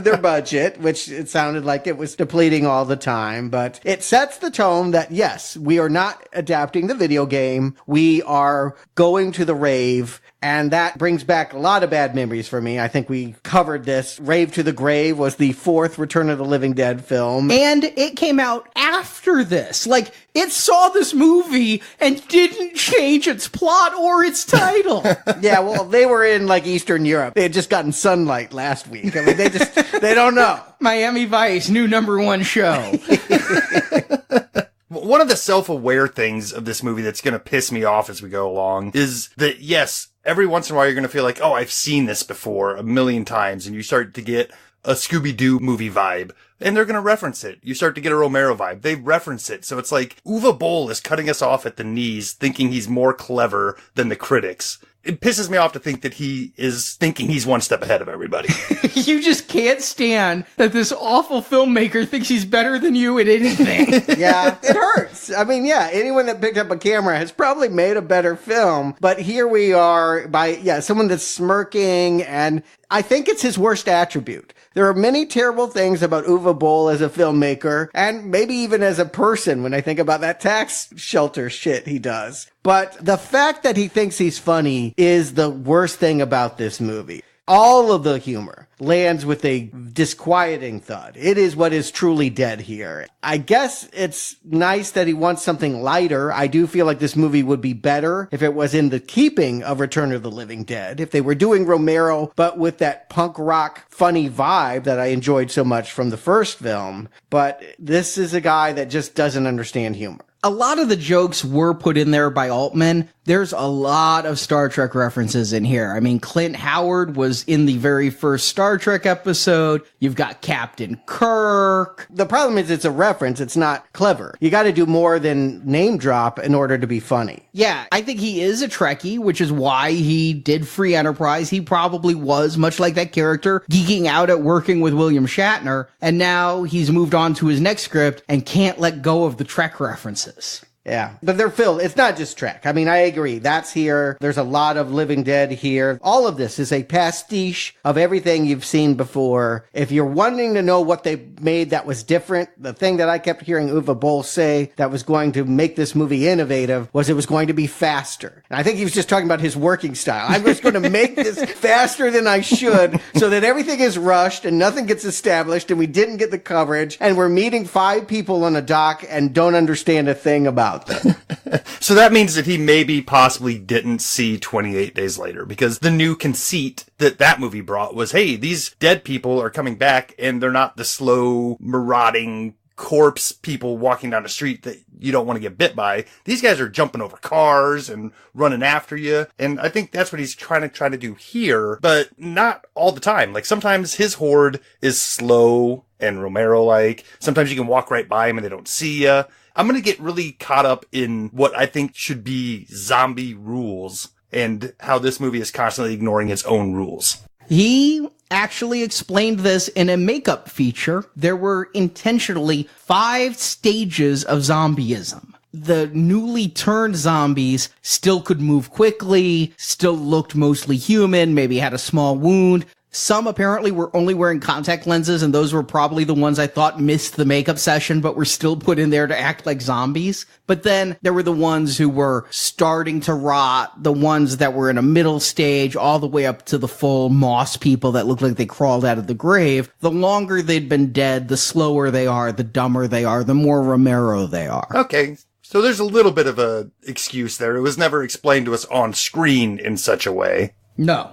their budget, which it sounded like it was depleting all the time, but it sets the tone that, yes, we are not adapting the video game. We are going to the rave. And that brings back a lot of bad memories for me. I think we covered this. Rave to the Grave was the 4th Return of the Living Dead film. And it came out after this. Like, it saw this movie and didn't change its plot or its title. Yeah, well, they were in, like, Eastern Europe. They had just gotten sunlight last week. I mean, they don't know. Miami Vice, new #1 show. One of the self-aware things of this movie that's going to piss me off as we go along is that, yes, every once in a while you're going to feel like, oh, I've seen this before a million times, and you start to get a Scooby-Doo movie vibe, and they're going to reference it. You start to get a Romero vibe. They reference it. So it's like Uwe Boll is cutting us off at the knees, thinking he's more clever than the critics. It pisses me off to think that he is thinking he's one step ahead of everybody. You just can't stand that this awful filmmaker thinks he's better than you at anything. Yeah, it hurts. I mean, yeah, anyone that picked up a camera has probably made a better film. But here we are someone that's smirking, and I think it's his worst attribute. There are many terrible things about Uwe Boll as a filmmaker, and maybe even as a person when I think about that tax shelter shit he does. But the fact that he thinks he's funny is the worst thing about this movie. All of the humor lands with a disquieting thud. It is what is truly dead here. I guess it's nice that he wants something lighter. I do feel like this movie would be better if it was in the keeping of Return of the Living Dead. If they were doing Romero, but with that punk rock funny vibe that I enjoyed so much from the first film. But this is a guy that just doesn't understand humor. A lot of the jokes were put in there by Altman. There's a lot of Star Trek references in here. I mean, Clint Howard was in the very first Star Trek episode. You've got Captain Kirk. The problem is it's a reference. It's not clever. You got to do more than name drop in order to be funny. Yeah, I think he is a Trekkie, which is why he did Free Enterprise. He probably was, much like that character, geeking out at working with William Shatner. And now he's moved on to his next script and can't let go of the Trek references. Yeah, but they're filled. It's not just Trek. I mean, I agree. That's here. There's a lot of Living Dead here. All of this is a pastiche of everything you've seen before. If you're wanting to know what they made that was different, the thing that I kept hearing Uwe Boll say that was going to make this movie innovative was it was going to be faster. And I think he was just talking about his working style. I'm just going to make this faster than I should so that everything is rushed and nothing gets established and we didn't get the coverage and we're meeting 5 people on a dock and don't understand a thing about them. So that means that he maybe possibly didn't see 28 Days Later, because the new conceit that movie brought was, hey, these dead people are coming back and they're not the slow, marauding corpse people walking down the street that you don't want to get bit by. These guys are jumping over cars and running after you. And I think that's what he's trying to do here, but not all the time. Like sometimes his horde is slow and Romero-like. Sometimes you can walk right by him and they don't see you. I'm going to get really caught up in what I think should be zombie rules and how this movie is constantly ignoring its own rules. He actually explained this in a makeup feature. There were intentionally 5 stages of zombieism. The newly turned zombies still could move quickly, still looked mostly human, maybe had a small wound. Some apparently were only wearing contact lenses, and those were probably the ones I thought missed the makeup session, but were still put in there to act like zombies. But then there were the ones who were starting to rot, the ones that were in a middle stage, all the way up to the full moss people that looked like they crawled out of the grave. The longer they'd been dead, the slower they are, the dumber they are, the more Romero they are. Okay. So there's a little bit of a excuse there. It was never explained to us on screen in such a way. No.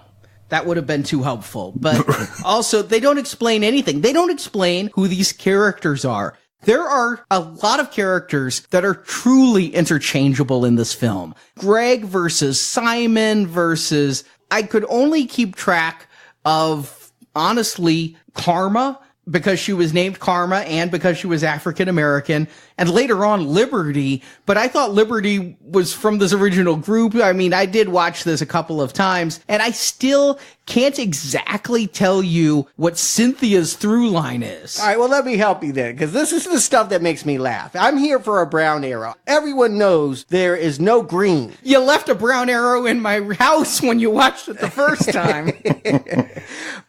That would have been too helpful. But also, they don't explain anything. They don't explain who these characters are. There are a lot of characters that are truly interchangeable in this film. Greg versus Simon versus I could only keep track of, honestly, Karma, because she was named Karma and because she was African American, and later on Liberty, but I thought Liberty was from this original group. I mean, I did watch this a couple of times, and I still can't exactly tell you what Cynthia's through line is. All right, well, let me help you then, because this is the stuff that makes me laugh. I'm here for a brown arrow. Everyone knows there is no green. You left a brown arrow in my house when you watched it the first time.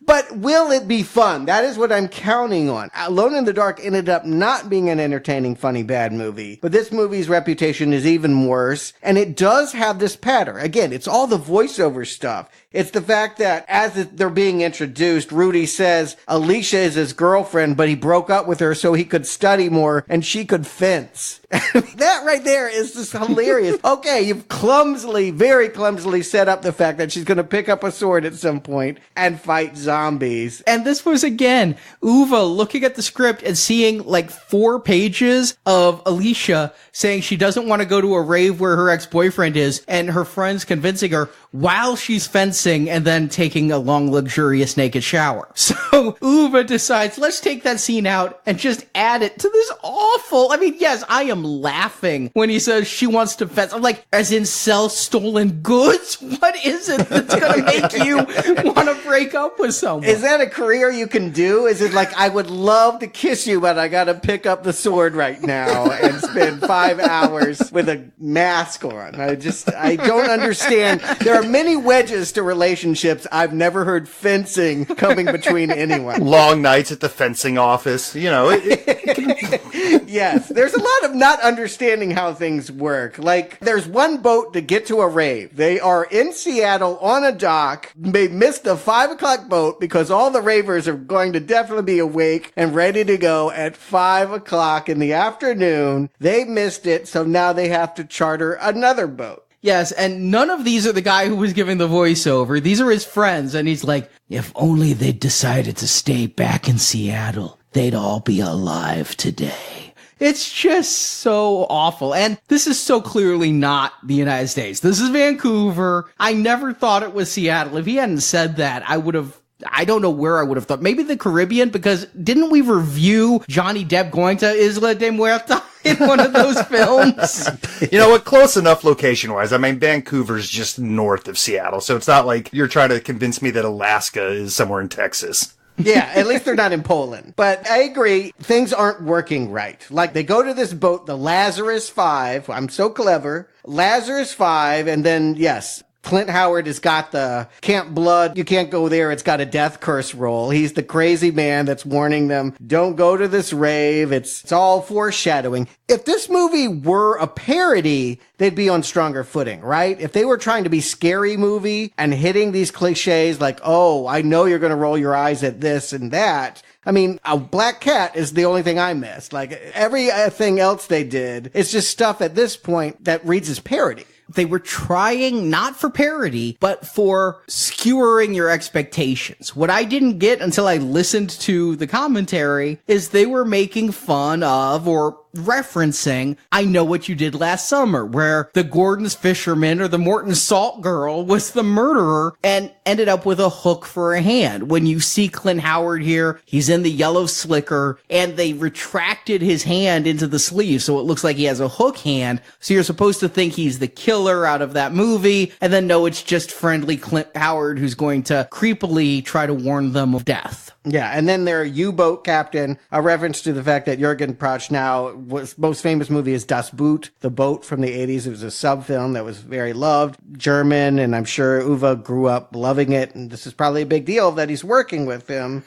But will it be fun? That is what I'm counting on. Alone in the Dark ended up not being an entertaining, funny, bad movie. But this movie's reputation is even worse. And it does have this pattern. Again, it's all the voiceover stuff. It's the fact that as they're being introduced, Rudy says Alicia is his girlfriend, but he broke up with her so he could study more and she could fence. That right there is just hilarious. Okay, you've very clumsily set up the fact that she's going to pick up a sword at some point and fight zombies. And this was, again, Uva looking at the script and seeing like 4 pages of Alicia saying she doesn't want to go to a rave where her ex-boyfriend is, and her friends convincing her while she's fencing and then taking a long, luxurious naked shower. So Uva decides, let's take that scene out and just add it to this awful, I mean, yes, I am laughing when he says she wants to fence. I'm like, as in sell stolen goods? What is it that's going to make you want to break up with someone? Is that a career you can do? Is it like, I would love to kiss you, but I got to pick up the sword right now and spend 5 hours with a mask on? I don't understand. There are many wedges to relationships. I've never heard fencing coming between anyone. Long nights at the fencing office, you know. Yes, there's a lot of not understanding how things work. Like, there's one boat to get to a rave. They are in Seattle on a dock. They missed the 5 o'clock boat because all the ravers are going to definitely be awake and ready to go at 5 o'clock in the afternoon. They missed it, so now they have to charter another boat. Yes, and none of these are the guy who was giving the voiceover. These are his friends, and he's like, if only they'd decided to stay back in Seattle, they'd all be alive today. It's just so awful. And this is so clearly not the United States. This is Vancouver. I never thought it was Seattle. If he hadn't said that, I don't know where I would have thought. Maybe the Caribbean, because didn't we review Johnny Depp going to Isla de Muerta in one of those films? You know what? Close enough location-wise. I mean, Vancouver's just north of Seattle, so it's not like you're trying to convince me that Alaska is somewhere in Texas. Yeah, at least they're not in Poland. But I agree, things aren't working right. Like, they go to this boat, the Lazarus 5. I'm so clever. Lazarus 5, and then, yes, Clint Howard has got the Camp Blood, you can't go there, it's got a death curse roll. He's the crazy man that's warning them, don't go to this rave, it's all foreshadowing. If this movie were a parody, they'd be on stronger footing, right? If they were trying to be scary movie and hitting these cliches like, oh, I know you're going to roll your eyes at this and that. I mean, a Black Cat is the only thing I missed. Like, everything else they did, it's just stuff at this point that reads as parody. They were trying not for parody, but for skewering your expectations. What I didn't get until I listened to the commentary is they were making fun of or referencing I Know What You Did Last Summer, where the Gordon's fisherman or the Morton Salt girl was the murderer and ended up with a hook for a hand. When you see Clint Howard here, he's in the yellow slicker and they retracted his hand into the sleeve so it looks like he has a hook hand. So you're supposed to think he's the killer out of that movie, and then no, it's just friendly Clint Howard who's going to creepily try to warn them of death. Yeah, and then their U-boat captain, a reference to the fact that Jürgen Prochnow most famous movie is Das Boot, The Boat from the 80s. It was a sub-film that was very loved, German, and I'm sure Uwe grew up loving it, and this is probably a big deal that he's working with him.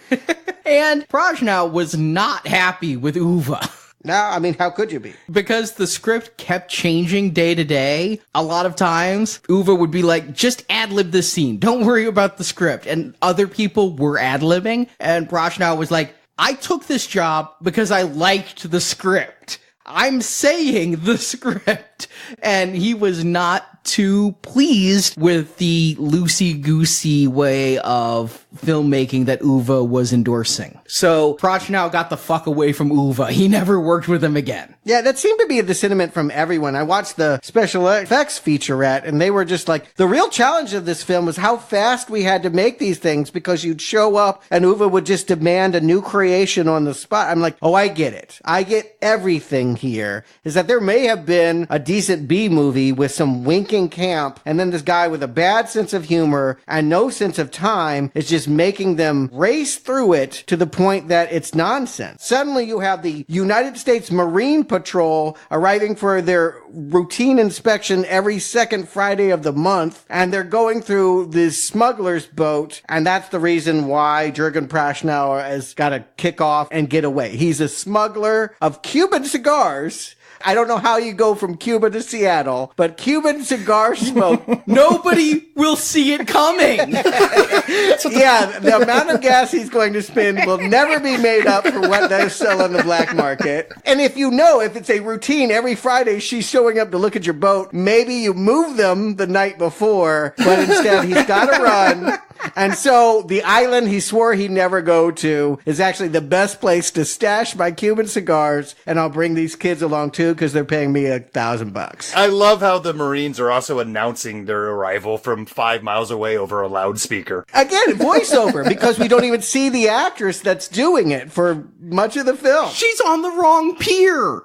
And Prochnow was not happy with Uwe. No, I mean, how could you be? Because the script kept changing day to day. A lot of times, Uwe would be like, just ad-lib this scene. Don't worry about the script. And other people were ad-libbing. And Prochnow was like, I took this job because I liked the script. I'm saying the script. script, and he was not too pleased with the loosey-goosey way of filmmaking that Uwe was endorsing. So Prochnow got the fuck away from Uwe. He never worked with him again. Yeah, that seemed to be the sentiment from everyone. I watched the special effects featurette, and they were just like, the real challenge of this film was how fast we had to make these things, because you'd show up and Uwe would just demand a new creation on the spot. I'm like, oh, I get it. I get everything here. Is that there may have been a decent B movie with some winking camp, and then this guy with a bad sense of humor and no sense of time is just making them race through it to the point that it's nonsense. Suddenly you have the United States Marine Patrol arriving for their routine inspection every second Friday of the month, and they're going through this smuggler's boat, and that's the reason why Jürgen Prochnow has got to kick off and get away. He's a smuggler of Cuban cigars. I don't know how you go from Cuba to Seattle, but Cuban cigar smoke. Nobody will see it coming. Yeah, the amount of gas he's going to spend will never be made up for what they sell on the black market. And if it's a routine, every Friday she's showing up to look at your boat, maybe you move them the night before, but instead he's got to run. And so the island he swore he'd never go to is actually the best place to stash my Cuban cigars, and I'll bring these kids along too because they're paying me $1,000. I love how the Marines are also announcing their arrival from 5 miles away over a loudspeaker. Again, voiceover, because we don't even see the actress that's doing it for much of the film. She's on the wrong pier.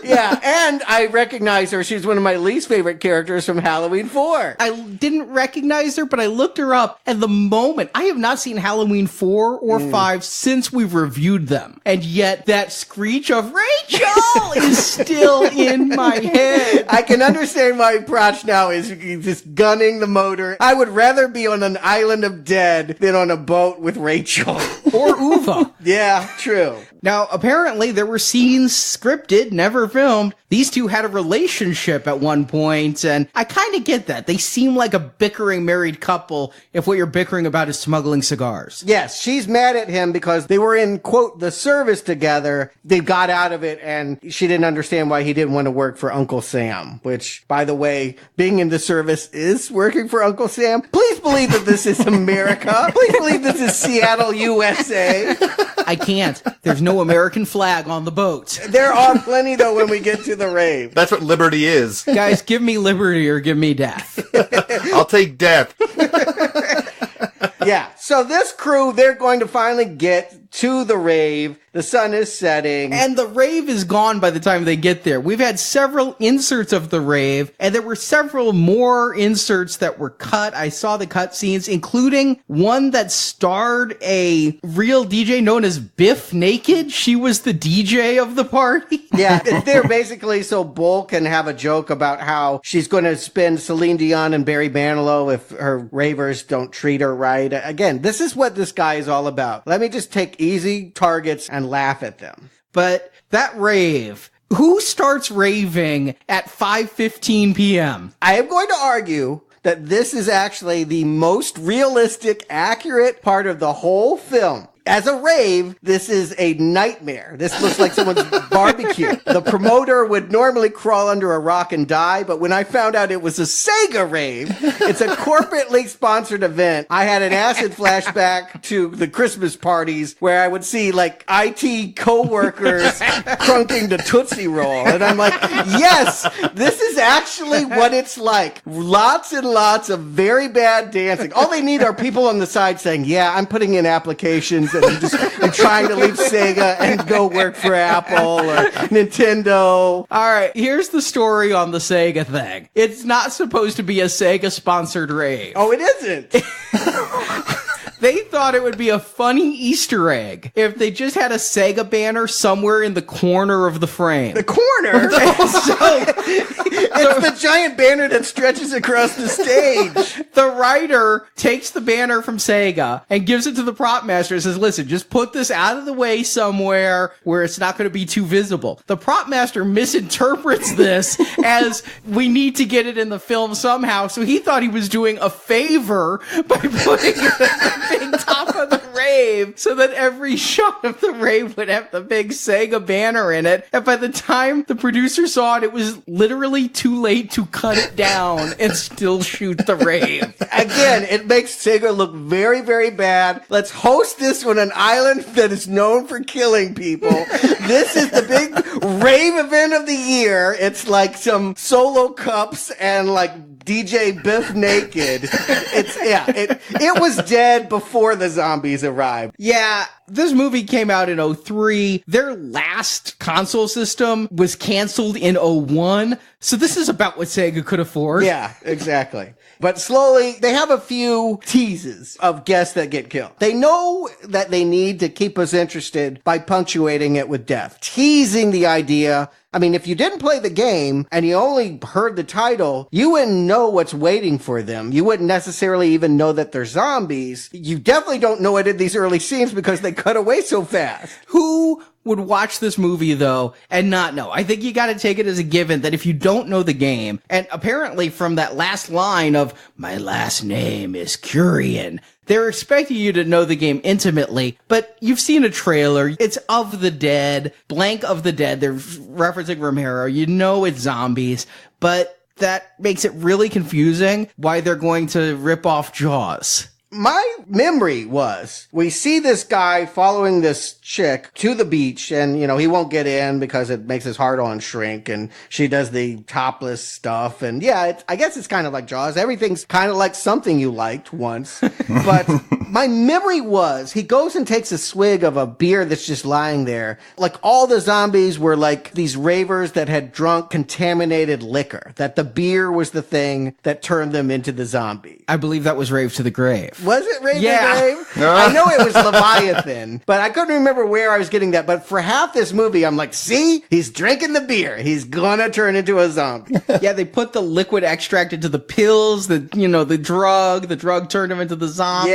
Yeah, and I recognize her. She's one of my least favorite characters from Halloween 4. I didn't recognize her, but I looked her up, and the moment, I have not seen Halloween 4 or 5 since we've reviewed them, and yet that screech of Rachel is still in my head. I can understand why Prochnow is just gunning the motor. I would rather be on an island of dead than on a boat with Rachel. Or Uwe. Yeah, true. Now, apparently there were scenes scripted, never filmed. These two had a relationship at one point, and I kind of get that. They seem like a bickering married couple if what you're bickering about is smuggling cigars. Yes, she's mad at him because they were in, quote, the service together. They got out of it, and she didn't understand why he didn't want to work for Uncle Sam, which, by the way, being in the service is working for Uncle Sam. Please believe that this is America. Please believe this is Seattle, USA. I can't. There's no American flag on the boat. There are plenty, though, when we get to the rave. That's what liberty is. Guys, give me liberty or give me death. I'll take death. Yeah, so this crew, they're going to finally get to the rave. The sun is setting. And the rave is gone by the time they get there. We've had several inserts of the rave, and there were several more inserts that were cut. I saw the cut scenes, including one that starred a real DJ known as Biff Naked. She was the DJ of the party. Yeah, they're basically so Bull can have a joke about how she's going to spin Celine Dion and Barry Manilow if her ravers don't treat her right. Again, this is what this guy is all about. Let me just take easy targets and laugh at them. But that rave, who starts raving at 5:15 p.m.? I am going to argue that this is actually the most realistic, accurate part of the whole film. As a rave, this is a nightmare. This looks like someone's barbecue. The promoter would normally crawl under a rock and die, but when I found out it was a Sega rave, it's a corporately sponsored event. I had an acid flashback to the Christmas parties where I would see like IT coworkers crunking the Tootsie Roll. And I'm like, yes, this is actually what it's like. Lots and lots of very bad dancing. All they need are people on the side saying, yeah, I'm putting in applications and I'm trying to leave Sega and go work for Apple or Nintendo. All right, here's the story on the Sega thing. It's not supposed to be a Sega-sponsored rave. Oh, it isn't. They thought it would be a funny Easter egg if they just had a Sega banner somewhere in the corner of the frame. The corner? It's the giant banner that stretches across the stage. The writer takes the banner from Sega and gives it to the prop master and says, listen, just put this out of the way somewhere where it's not going to be too visible. The prop master misinterprets this as we need to get it in the film somehow, so he thought he was doing a favor by putting it at the big top of the rave so that every shot of the rave would have the big Sega banner in it. And by the time the producer saw it, it was literally too late to cut it down and still shoot the rave. Again, it makes Sega look very, very bad. Let's host this on an island that is known for killing people. This is the big rave event of the year. It's like some solo cups and like DJ Biff naked. It was dead before the zombies arrived. Yeah, this movie came out in 2003. Their last console system was canceled in 2001. So this is about what Sega could afford. Yeah, exactly. But slowly, they have a few teases of guests that get killed. They know that they need to keep us interested by punctuating it with death. Teasing the idea. I mean, if you didn't play the game and you only heard the title, you wouldn't know what's waiting for them. You wouldn't necessarily even know that they're zombies. You definitely don't know it in these early scenes because they cut away so fast. Who would watch this movie, though, and not know? I think you got to take it as a given that if you don't know the game, and apparently from that last line of, "My last name is Curian," they're expecting you to know the game intimately, but you've seen a trailer. It's of the dead, blank of the dead. They're referencing Romero. You know it's zombies, but that makes it really confusing why they're going to rip off Jaws. My memory was, we see this guy following this chick to the beach, and, you know, he won't get in because it makes his heart on shrink, and she does the topless stuff, and yeah, I guess it's kind of like Jaws. Everything's kind of like something you liked once. But my memory was, he goes and takes a swig of a beer that's just lying there. Like, all the zombies were like these ravers that had drunk contaminated liquor, that the beer was the thing that turned them into the zombie. I believe that was Rave to the Grave. Was it Rave Yeah. to the Grave? I know it was Leviathan, but I couldn't remember where I was getting that. But for half this movie, I'm like, see? He's drinking the beer. He's gonna turn into a zombie. Yeah, they put the liquid extract into the pills, the drug turned him into the zombies.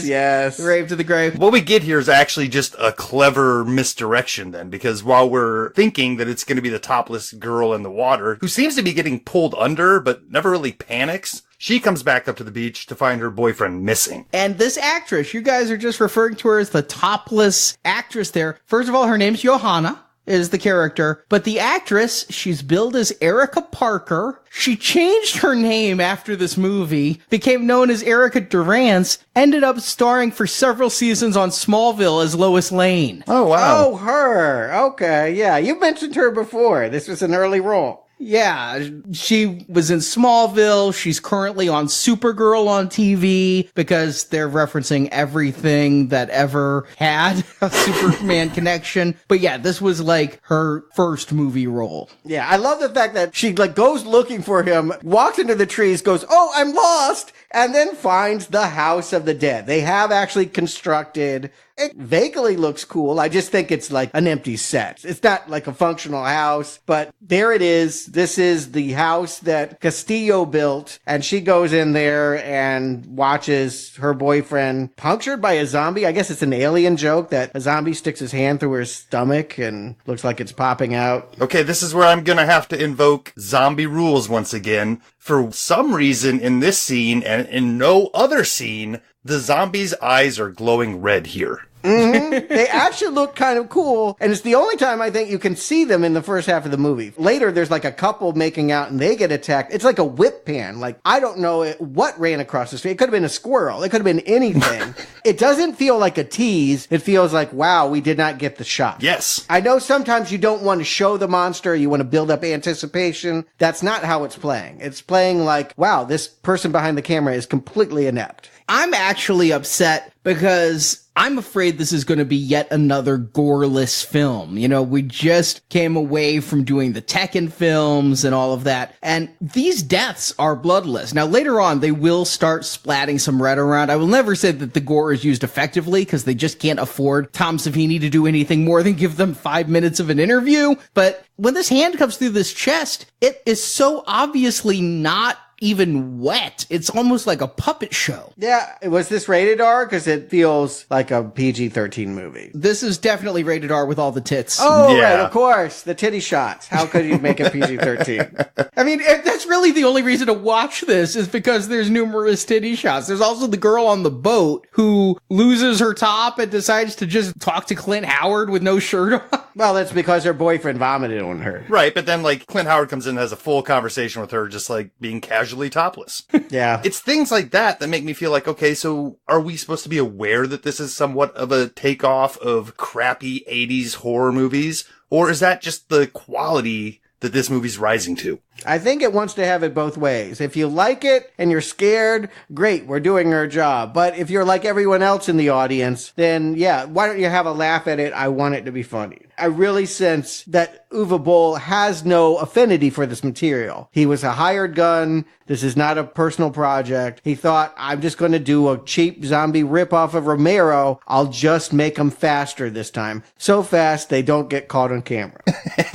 Yes. Rave to the Grave. What we get here is actually just a clever misdirection then, because while we're thinking that it's going to be the topless girl in the water, who seems to be getting pulled under, but never really panics, she comes back up to the beach to find her boyfriend missing. And this actress, you guys are just referring to her as the topless actress there. First of all, her name's Johanna, is the character. But the actress, she's billed as Erica Parker. She changed her name after this movie, became known as Erica Durance, ended up starring for several seasons on Smallville as Lois Lane. Oh, wow. Oh, her. Okay, yeah. You mentioned her before. This was an early role. Yeah, she was in Smallville. She's currently on Supergirl on TV because they're referencing everything that ever had a Superman connection. But yeah, this was like her first movie role. Yeah, I love the fact that she like goes looking for him, walks into the trees, goes, "Oh, I'm lost," and then finds the House of the Dead. They have actually constructed. It vaguely looks cool. I just think it's like an empty set. It's not like a functional house, but there it is. This is the house that Castillo built, and she goes in there and watches her boyfriend punctured by a zombie. I guess it's an Alien joke that a zombie sticks his hand through her stomach and looks like it's popping out. Okay, this is where I'm gonna have to invoke zombie rules once again. For some reason in this scene and in no other scene, the zombie's eyes are glowing red here. Mm-hmm. They actually look kind of cool, and it's the only time I think you can see them in the first half of the movie. Later, there's like a couple making out, and they get attacked. It's like a whip pan. Like, I don't know what ran across the street. It could have been a squirrel. It could have been anything. It doesn't feel like a tease. It feels like, wow, we did not get the shot. Yes. I know sometimes you don't want to show the monster. You want to build up anticipation. That's not how it's playing. It's playing like, wow, this person behind the camera is completely inept. I'm actually upset because I'm afraid this is going to be yet another goreless film. You know, we just came away from doing the Tekken films and all of that, and these deaths are bloodless. Now, later on, they will start splatting some red around. I will never say that the gore is used effectively because they just can't afford Tom Savini to do anything more than give them 5 minutes of an interview. But when this hand comes through this chest, it is so obviously not even wet. It's almost like a puppet show. Yeah, was this rated R? Because it feels like a PG-13 movie. This is definitely rated R with all the tits. Oh, Yeah. right, of course. The titty shots. How could you make it PG-13? I mean, that's really the only reason to watch this is because there's numerous titty shots. There's also the girl on the boat who loses her top and decides to just talk to Clint Howard with no shirt on. Well, that's because her boyfriend vomited on her. Right, but then like Clint Howard comes in and has a full conversation with her, just like being casually topless. Yeah. It's things like that that make me feel like, okay, so are we supposed to be aware that this is somewhat of a takeoff of crappy 80s horror movies? Or is that just the quality that this movie's rising to? I think it wants to have it both ways. If you like it and you're scared, great, we're doing our job. But if you're like everyone else in the audience, then yeah, why don't you have a laugh at it? I want it to be funny. I really sense that Uwe Boll has no affinity for this material. He was a hired gun. This is not a personal project. He thought, I'm just going to do a cheap zombie ripoff of Romero. I'll just make them faster this time. So fast they don't get caught on camera.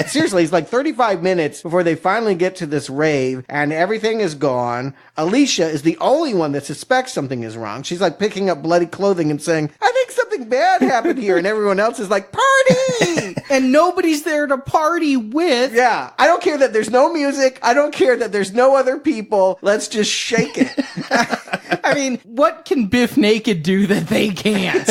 Seriously, it's like 35 minutes before they finally get to this rave and everything is gone. Alicia is the only one that suspects something is wrong. She's like picking up bloody clothing and saying, I think something bad happened here. And everyone else is like, party! And nobody's there to party with. Yeah, I don't care that there's no music. I don't care that there's no other people. Let's just shake it. I mean, what can Biff Naked do that they can't?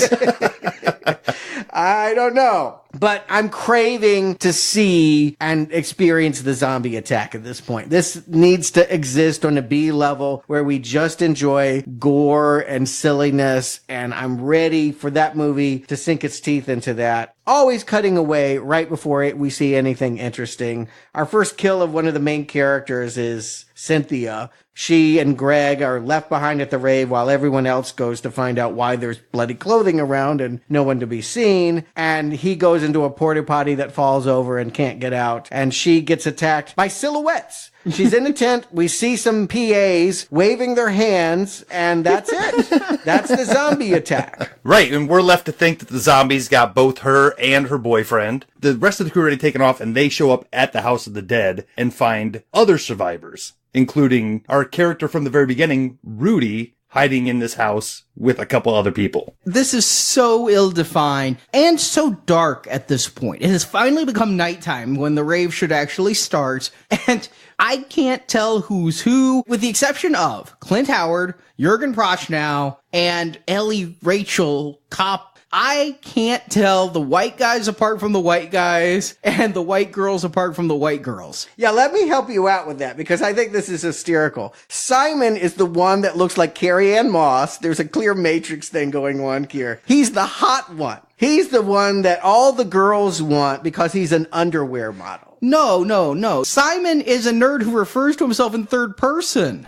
I don't know. But I'm craving to see and experience the zombie attack at this point. This needs to exist on a B level where we just enjoy gore and silliness, and I'm ready for that movie to sink its teeth into that. Always cutting away right before we see anything interesting. Our first kill of one of the main characters is Cynthia. She and Greg are left behind at the rave while everyone else goes to find out why there's bloody clothing around and no one to be seen. And he goes into a porta potty that falls over and can't get out. And she gets attacked by silhouettes. She's in a tent. We see some PAs waving their hands, and that's it. That's the zombie attack. Right, and we're left to think that the zombies got both her and her boyfriend. The rest of the crew are already taken off, and they show up at the House of the Dead and find other survivors, including our character from the very beginning, Rudy, hiding in this house with a couple other people. This is so ill-defined and so dark at this point. It has finally become nighttime when the rave should actually start, and I can't tell who's who, with the exception of Clint Howard, Jürgen Prochnow, and Ellie Rachel Kopp. I can't tell the white guys apart from the white guys and the white girls apart from the white girls. Yeah, let me help you out with that because I think this is hysterical. Simon is the one that looks like Carrie Ann Moss. There's a clear Matrix thing going on here. He's the hot one. He's the one that all the girls want because he's an underwear model. No. Simon is a nerd who refers to himself in third person.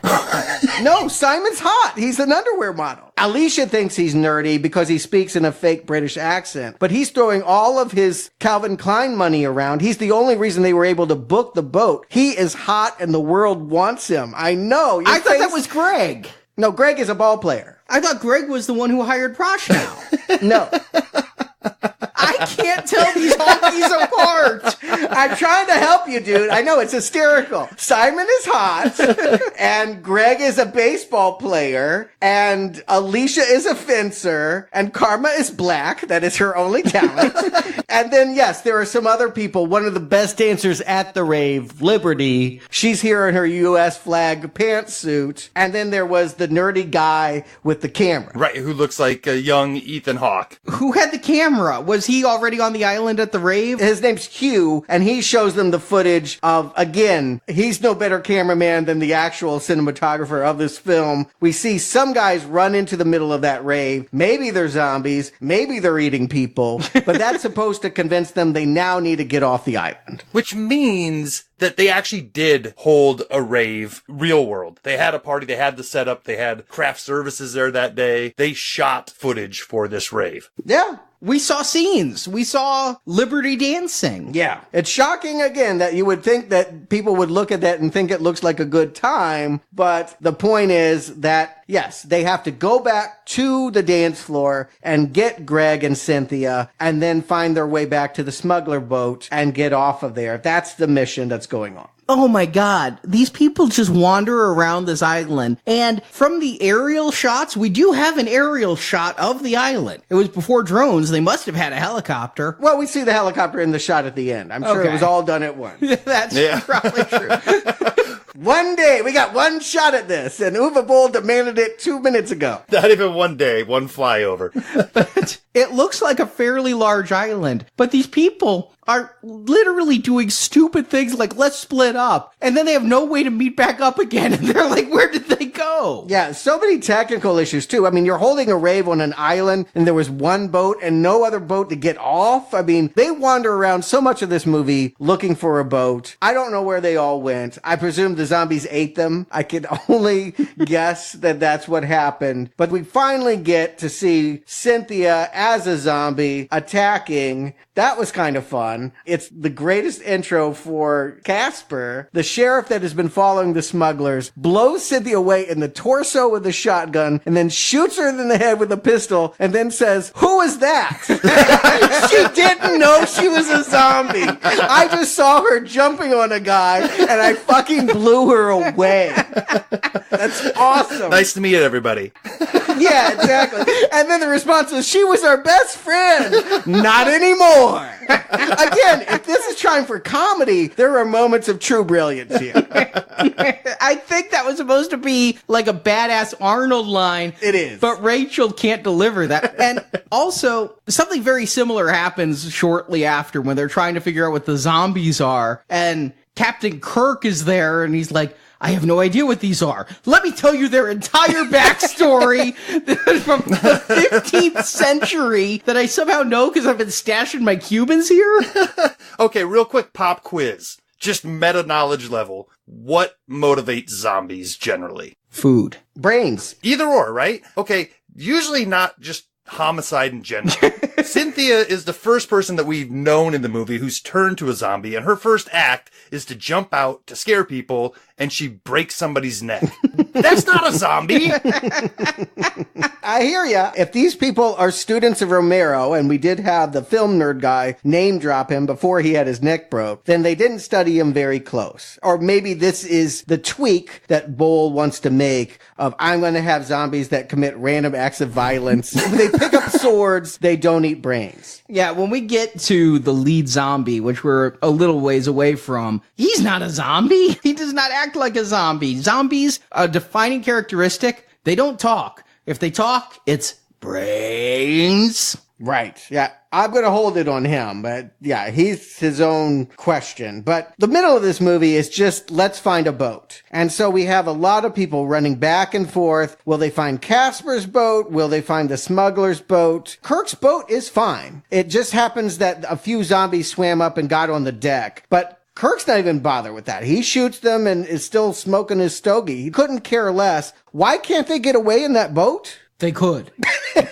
No, Simon's hot. He's an underwear model. Alicia thinks he's nerdy because he speaks in a fake British accent, but he's throwing all of his Calvin Klein money around. He's the only reason they were able to book the boat. He is hot and the world wants him. I know. I thought that was Greg. No, Greg is a ball player. I thought Greg was the one who hired Prochnow. No. I can't tell these honkies apart. I'm trying to help you, dude. I know it's hysterical. Simon is hot, and Greg is a baseball player, and Alicia is a fencer, and Karma is black. That is her only talent. And then, yes, there are some other people. One of the best dancers at the rave, Liberty. She's here in her U.S. flag pantsuit. And then there was the nerdy guy with the camera. Right, who looks like a young Ethan Hawke. Who had the camera? Was he already on the island at the rave? His name's Hugh, and he shows them the footage of, again, he's no better cameraman than the actual cinematographer of this film. We see some guys run into the middle of that rave. Maybe they're zombies. Maybe they're eating people. But that's supposed to convince them they now need to get off the island. Which means that they actually did hold a rave real world. They had a party, they had the setup, they had craft services there that day. They shot footage for this rave. Yeah. We saw scenes. We saw Liberty dancing. Yeah. It's shocking, again, that you would think that people would look at that and think it looks like a good time. But the point is that, Yes, they have to go back to the dance floor and get Greg and Cynthia and then find their way back to the smuggler boat and get off of there. That's the mission that's going on. Oh my God. These people just wander around this island. And from the aerial shots, we do have an aerial shot of the island. It was before drones. They must have had a helicopter. Well, we see the helicopter in the shot at the end. I'm sure it was all done at once. That's probably true. One day, we got one shot at this, and Uwe Boll demanded it 2 minutes ago. Not even one day, one flyover. But it looks like a fairly large island. But these people are literally doing stupid things like, let's split up. And then they have no way to meet back up again. And they're like, where did they go? Yeah, so many technical issues, too. I mean, you're holding a rave on an island, and there was one boat and no other boat to get off. I mean, they wander around so much of this movie looking for a boat. I don't know where they all went. I presume the zombies ate them. I can only guess that that's what happened. But we finally get to see Cynthia as a zombie attacking. That was kind of fun. It's the greatest intro for Casper. The sheriff that has been following the smugglers blows Cynthia away in the torso with a shotgun and then shoots her in the head with a pistol and then says, "Who is that?" She didn't know she was a zombie. I just saw her jumping on a guy and I fucking blew her away. That's awesome. Nice to meet everybody. Yeah, exactly. And then the response was, "She was our best friend." Not anymore. Again, if this is trying for comedy, there are moments of true brilliance here. I think that was supposed to be like a badass Arnold line. It is. But Rachel can't deliver that. And also, something very similar happens shortly after when they're trying to figure out what the zombies are. And Captain Kirk is there and he's like, "I have no idea what these are. Let me tell you their entire backstory from the 15th century that I somehow know because I've been stashing my Cubans here." Okay, real quick pop quiz. Just meta knowledge level. What motivates zombies generally? Food. Brains. Either or, right? Okay, usually not just homicide in general. Cynthia is the first person that we've known in the movie who's turned to a zombie, and her first act is to jump out to scare people, and she breaks somebody's neck. That's not a zombie. I hear ya. If these people are students of Romero, and we did have the film nerd guy name drop him before he had his neck broke, then they didn't study him very close. Or maybe this is the tweak that Boll wants to make of, I'm going to have zombies that commit random acts of violence. They pick up swords, they don't eat brains. Yeah, when we get to the lead zombie, which we're a little ways away from, he's not a zombie. He does not act like a zombie. Zombies, a defining characteristic, they don't talk. If they talk, it's brains. Right. Yeah. I'm going to hold it on him, but yeah, he's his own question. But the middle of this movie is just, let's find a boat. And so we have a lot of people running back and forth. Will they find Casper's boat? Will they find the smuggler's boat? Kirk's boat is fine. It just happens that a few zombies swam up and got on the deck. But Kirk's not even bothered with that. He shoots them and is still smoking his stogie. He couldn't care less. Why can't they get away in that boat? They could.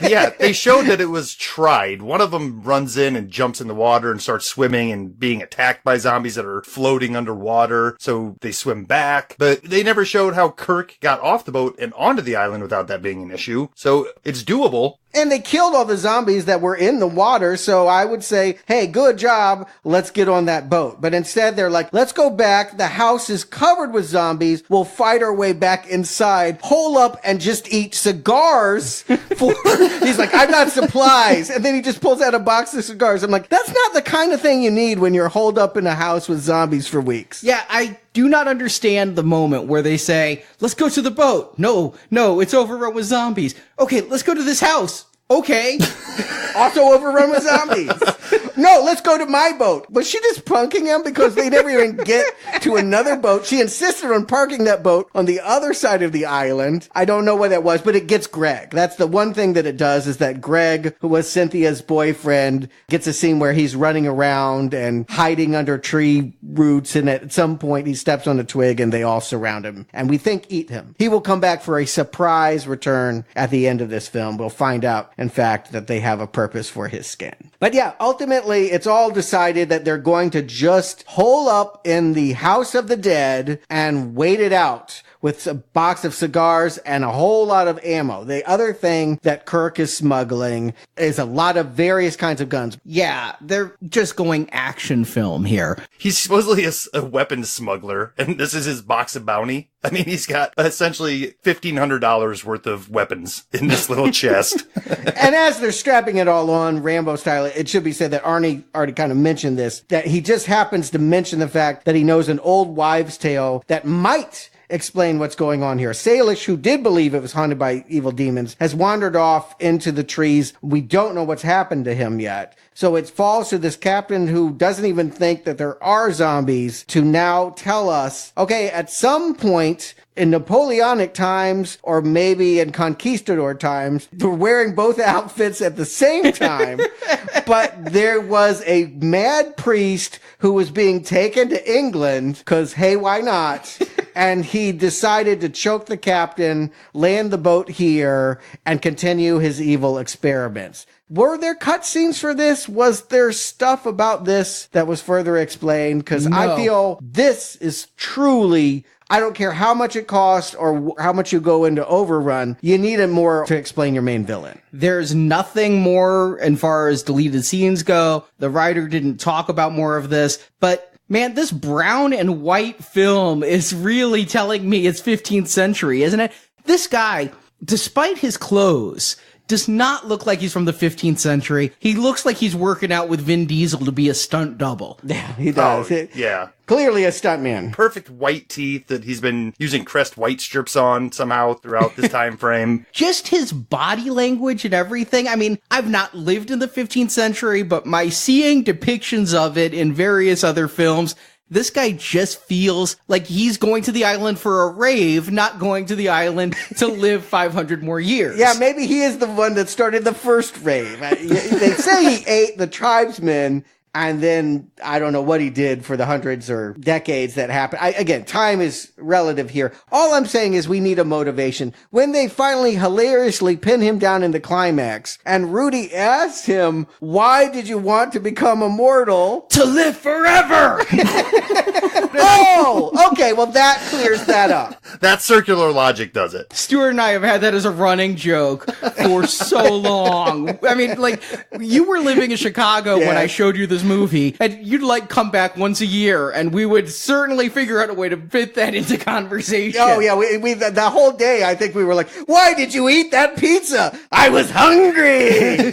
Yeah, they showed that it was tried. One of them runs in and jumps in the water and starts swimming and being attacked by zombies that are floating underwater. So they swim back. But they never showed how Kirk got off the boat and onto the island without that being an issue. So it's doable. And they killed all the zombies that were in the water, so I would say, hey, good job, let's get on that boat. But instead, they're like, let's go back, the house is covered with zombies, we'll fight our way back inside, hole up and just eat cigars. He's like, I've got supplies. And then he just pulls out a box of cigars. I'm like, that's not the kind of thing you need when you're holed up in a house with zombies for weeks. Yeah, I do not understand the moment where they say, let's go to the boat. No, it's overrun with zombies. Okay, let's go to this house. Okay. Also overrun with zombies. No, let's go to my boat. Was she just punking him because they never even get to another boat? She insisted on parking that boat on the other side of the island. I don't know what that was, but it gets Greg. That's the one thing that it does, is that Greg, who was Cynthia's boyfriend, gets a scene where he's running around and hiding under tree roots, and at some point he steps on a twig and they all surround him and we think eat him. He will come back for a surprise return at the end of this film. We'll find out. in fact, that they have a purpose for his skin. But yeah, ultimately, it's all decided that they're going to just hole up in the House of the Dead and wait it out with a box of cigars and a whole lot of ammo. The other thing that Kirk is smuggling is a lot of various kinds of guns. Yeah, they're just going action film here. He's supposedly a weapons smuggler, and this is his box of bounty. I mean, he's got essentially $1,500 worth of weapons in this little chest. And as they're strapping it all on, Rambo style, it should be said that Arnie already kind of mentioned this, that he just happens to mention the fact that he knows an old wives' tale that might explain what's going on here. Salish, who did believe it was haunted by evil demons, has wandered off into the trees. We don't know what's happened to him yet. So it falls to this captain who doesn't even think that there are zombies to now tell us, okay, at some point in Napoleonic times, or maybe in conquistador times, they're wearing both outfits at the same time. But there was a mad priest who was being taken to England because, hey, why not? And he decided to choke the captain, land the boat here, and continue his evil experiments. Were there cutscenes for this? Was there stuff about this that was further explained? Because No. I feel this is truly, I don't care how much it costs or how much you go into Overrun, you need it more to explain your main villain. There's nothing more as far as deleted scenes go. The writer didn't talk about more of this, but man, this brown and white film is really telling me it's 15th century, isn't it? This guy, despite his clothes, does not look like he's from the 15th century. He looks like he's working out with Vin Diesel to be a stunt double. Yeah, he does. Yeah. Clearly a stuntman. Perfect white teeth that he's been using Crest white strips on somehow throughout this time frame. Just his body language and everything. I mean, I've not lived in the 15th century, but my seeing depictions of it in various other films, this guy just feels like he's going to the island for a rave, not going to the island to live 500 more years. Yeah, maybe he is the one that started the first rave. They say he ate the tribesmen, and then I don't know what he did for the hundreds or decades that happened. Again, time is relative here. All I'm saying is we need a motivation. When they finally hilariously pin him down in the climax, and Rudy asks him, why did you want to become immortal? To live forever! Oh, okay, well that clears that up. That circular logic does it. Stuart and I have had that as a running joke for so long. I mean, like, you were living in Chicago when I showed you this movie, and you'd like come back once a year, and we would certainly figure out a way to fit that into conversation. Oh yeah, we the whole day I think we were like, why did you eat that pizza? I was hungry.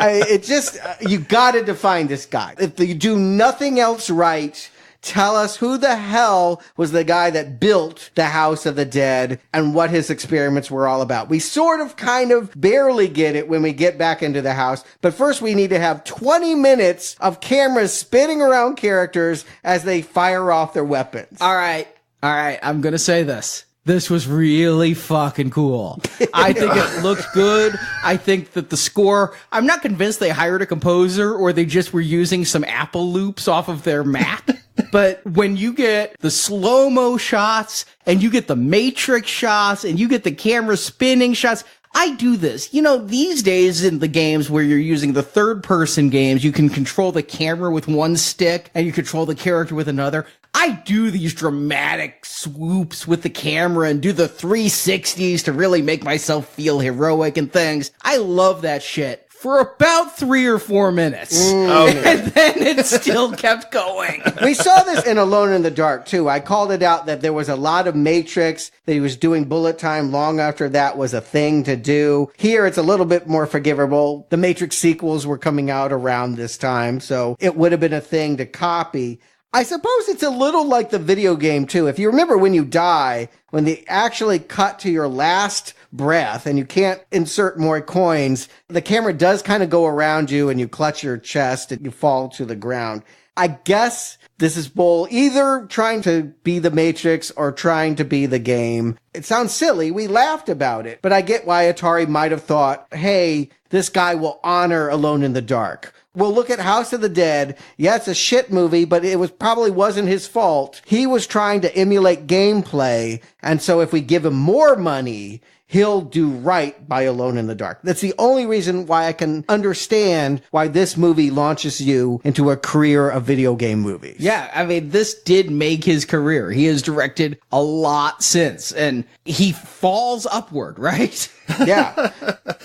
It just, you gotta define this guy. If you do nothing else right, tell us who the hell was the guy that built the House of the Dead and what his experiments were all about. We sort of kind of barely get it when we get back into the house, but first we need to have 20 minutes of cameras spinning around characters as they fire off their weapons. All right, I'm gonna say this. This was really fucking cool. I think it looked good. I think that the score, I'm not convinced they hired a composer or they just were using some Apple loops off of their Mac. But when you get the slow-mo shots and you get the Matrix shots and you get the camera spinning shots, I do this. You know, these days in the games where you're using the third-person games, you can control the camera with one stick and you control the character with another. I do these dramatic swoops with the camera and do the 360s to really make myself feel heroic and things. I love that shit. For about 3 or 4 minutes. And then it still kept going. We saw this in Alone in the Dark, too. I called it out that there was a lot of Matrix, that he was doing bullet time long after that was a thing to do. Here, it's a little bit more forgivable. The Matrix sequels were coming out around this time, so it would have been a thing to copy. I suppose it's a little like the video game, too. If you remember when you die, when they actually cut to your last breath and you can't insert more coins, the camera does kind of go around you and you clutch your chest and you fall to the ground. I guess this is both either trying to be the Matrix or trying to be the game. It sounds silly. We laughed about it, but I get why Atari might have thought, hey, this guy will honor Alone in the Dark. We'll look at House of the Dead. Yeah, it's a shit movie, but it probably wasn't his fault. He was trying to emulate gameplay, and so if we give him more money, he'll do right by Alone in the Dark. That's the only reason why I can understand why this movie launches you into a career of video game movies. Yeah, I mean, this did make his career. He has directed a lot since, and he falls upward, right? Yeah.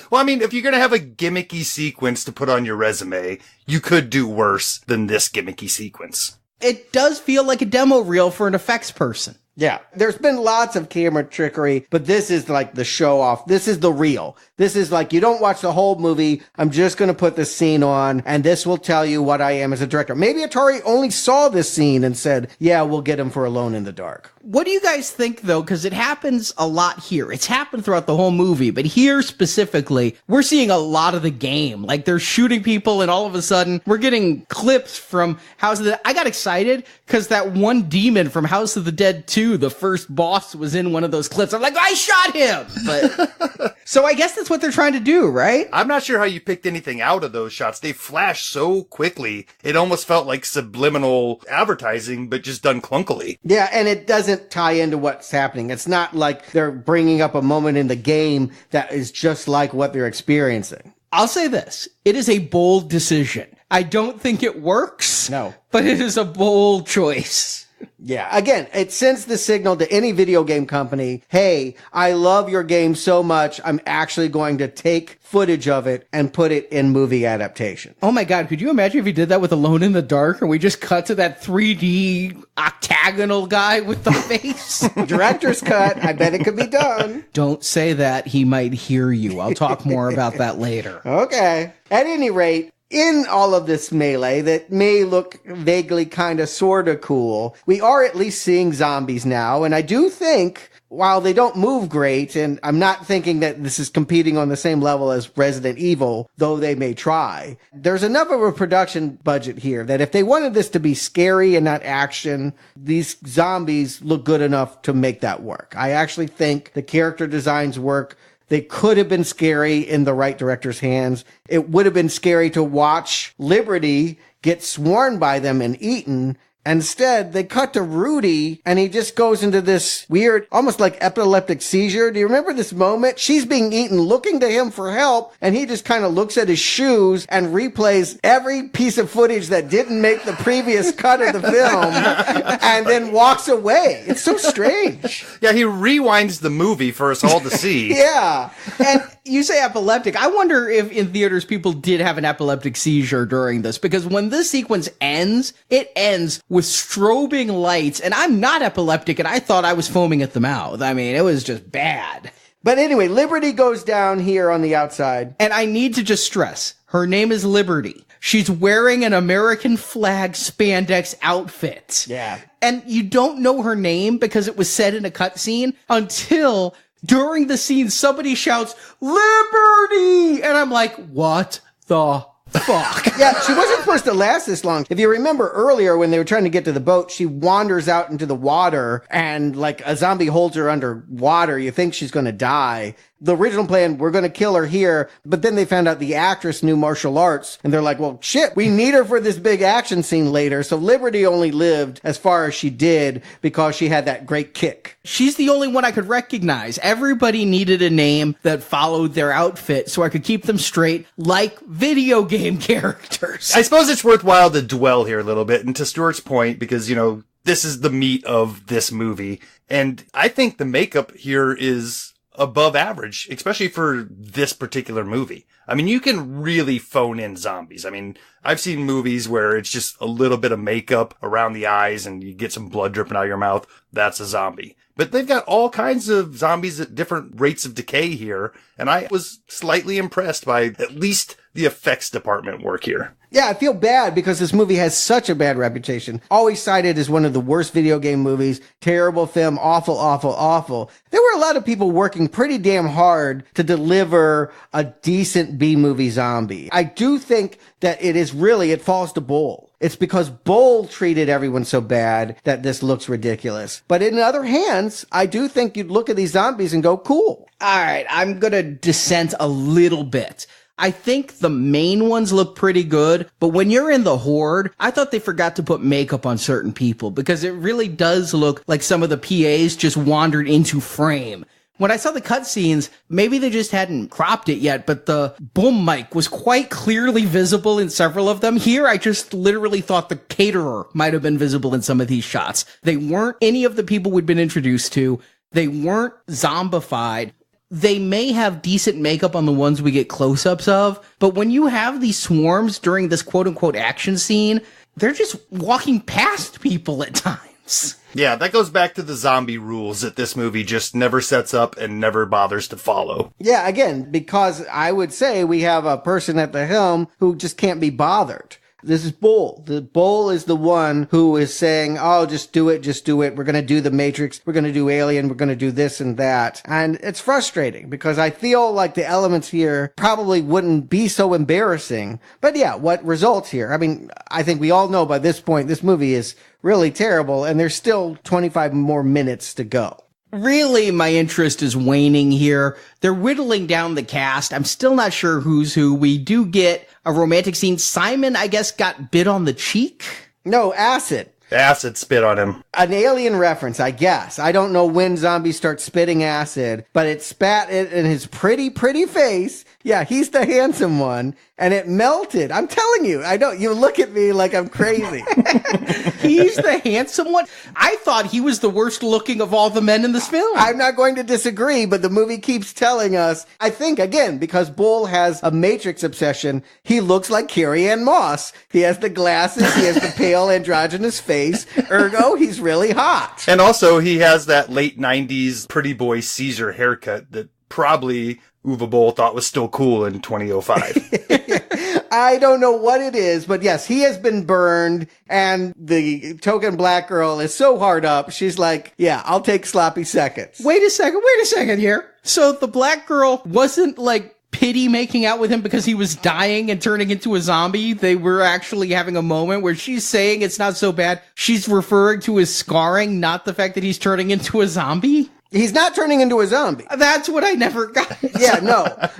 Well, I mean, if you're going to have a gimmicky sequence to put on your resume, you could do worse than this gimmicky sequence. It does feel like a demo reel for an effects person. Yeah, there's been lots of camera trickery, but this is like the show off. This is the real. This is like, you don't watch the whole movie. I'm just going to put this scene on, and this will tell you what I am as a director. Maybe Atari only saw this scene and said, yeah, we'll get him for Alone in the Dark. What do you guys think, though? Because it happens a lot here. It's happened throughout the whole movie, but here specifically, we're seeing a lot of the game. Like, they're shooting people, and all of a sudden, we're getting clips from House of the Dead. I got excited because that one demon from House of the Dead 2, the first boss, was in one of those clips. I'm like, I shot him! But so I guess that's what they're trying to do, right? I'm not sure how you picked anything out of those shots. They flashed so quickly, it almost felt like subliminal advertising, but just done clunkily. Yeah, and it doesn't tie into what's happening. It's not like they're bringing up a moment in the game that is just like what they're experiencing. I'll say this. It is a bold decision. I don't think it works. No. But it is a bold choice. Yeah. Again, it sends the signal to any video game company, hey, I love your game so much, I'm actually going to take footage of it and put it in movie adaptation. Oh my God, could you imagine if he did that with Alone in the Dark and we just cut to that 3D octagonal guy with the face? Director's cut. I bet it could be done. Don't say that. He might hear you. I'll talk more about that later. Okay. At any rate, in all of this melee that may look vaguely kind of sort of cool, we are at least seeing zombies now. And I do think, while they don't move great, and I'm not thinking that this is competing on the same level as Resident Evil, though they may try, there's enough of a production budget here that if they wanted this to be scary and not action, these zombies look good enough to make that work. I actually think the character designs work. They could have been scary in the right director's hands. It would have been scary to watch Liberty get sworn by them and eaten. Instead, they cut to Rudy, and he just goes into this weird, almost like epileptic seizure. Do you remember this moment? She's being eaten, looking to him for help, and he just kind of looks at his shoes and replays every piece of footage that didn't make the previous cut of the film, and then walks away. It's so strange. Yeah, he rewinds the movie for us all to see. Yeah. And you say epileptic. I wonder if in theaters people did have an epileptic seizure during this, because when this sequence ends, it ends with strobing lights, and I'm not epileptic, and I thought I was foaming at the mouth. I mean, it was just bad. But anyway, Liberty goes down here on the outside. And I need to just stress, her name is Liberty. She's wearing an American flag spandex outfit. Yeah. And you don't know her name because it was said in a cutscene until during the scene somebody shouts, Liberty! And I'm like, what the fuck? Yeah, she wasn't supposed to last this long. If you remember earlier when they were trying to get to the boat, she wanders out into the water and like a zombie holds her underwater. You think she's going to die. The original plan, we're going to kill her here, but then they found out the actress knew martial arts, and they're like, well, shit, we need her for this big action scene later. So Liberty only lived as far as she did because she had that great kick. She's the only one I could recognize. Everybody needed a name that followed their outfit so I could keep them straight like video game characters. I suppose it's worthwhile to dwell here a little bit, and to Stuart's point, because, you know, this is the meat of this movie, and I think the makeup here is above average, especially for this particular movie. I mean, you can really phone in zombies. I mean, I've seen movies where it's just a little bit of makeup around the eyes and you get some blood dripping out of your mouth. That's a zombie. But they've got all kinds of zombies at different rates of decay here. And I was slightly impressed by at least the effects department work here. Yeah, I feel bad because this movie has such a bad reputation. Always cited as one of the worst video game movies. Terrible film. Awful, awful, awful. There were a lot of people working pretty damn hard to deliver a decent B-movie zombie. I do think that it falls to Bull. It's because Bull treated everyone so bad that this looks ridiculous. But in other hands, I do think you'd look at these zombies and go, cool. All right, I'm going to dissent a little bit. I think the main ones look pretty good, but when you're in the Horde, I thought they forgot to put makeup on certain people because it really does look like some of the PAs just wandered into frame. When I saw the cutscenes, maybe they just hadn't cropped it yet, but the boom mic was quite clearly visible in several of them. Here, I just literally thought the caterer might have been visible in some of these shots. They weren't any of the people we'd been introduced to. They weren't zombified. They may have decent makeup on the ones we get close-ups of, but when you have these swarms during this quote-unquote action scene, they're just walking past people at times. Yeah, that goes back to the zombie rules that this movie just never sets up and never bothers to follow. Yeah, again, because I would say we have a person at the helm who just can't be bothered. This is Bull. The Bull is the one who is saying, oh, just do it. We're going to do the Matrix. We're going to do Alien. We're going to do this and that. And it's frustrating because I feel like the elements here probably wouldn't be so embarrassing. But yeah, what results here? I mean, I think we all know by this point, this movie is really terrible and there's still 25 more minutes to go. Really, my interest is waning here. They're whittling down the cast. I'm still not sure who's who. We do get a romantic scene. Simon, I guess, got bit on the cheek? No, acid. Acid spit on him. An Alien reference, I guess. I don't know when zombies start spitting acid, but it spat it in his pretty face. Yeah, he's the handsome one. And it melted. I'm telling you, you look at me like I'm crazy. He's the handsome one? I thought he was the worst looking of all the men in this film. I'm not going to disagree, but the movie keeps telling us, I think, again, because Bull has a Matrix obsession, he looks like Carrie-Anne Moss. He has the glasses, he has the pale androgynous face, ergo, he's really hot. And also, he has that late 90s pretty boy Caesar haircut that probably Uwe Boll thought was still cool in 2005. I don't know what it is, but yes, he has been burned, and the token black girl is so hard up, she's like, yeah, I'll take sloppy seconds. Wait a second here. So the black girl wasn't like pity making out with him because he was dying and turning into a zombie. They were actually having a moment where she's saying it's not so bad. She's referring to his scarring, not the fact that he's turning into a zombie. He's not turning into a zombie. That's what I never got. Yeah,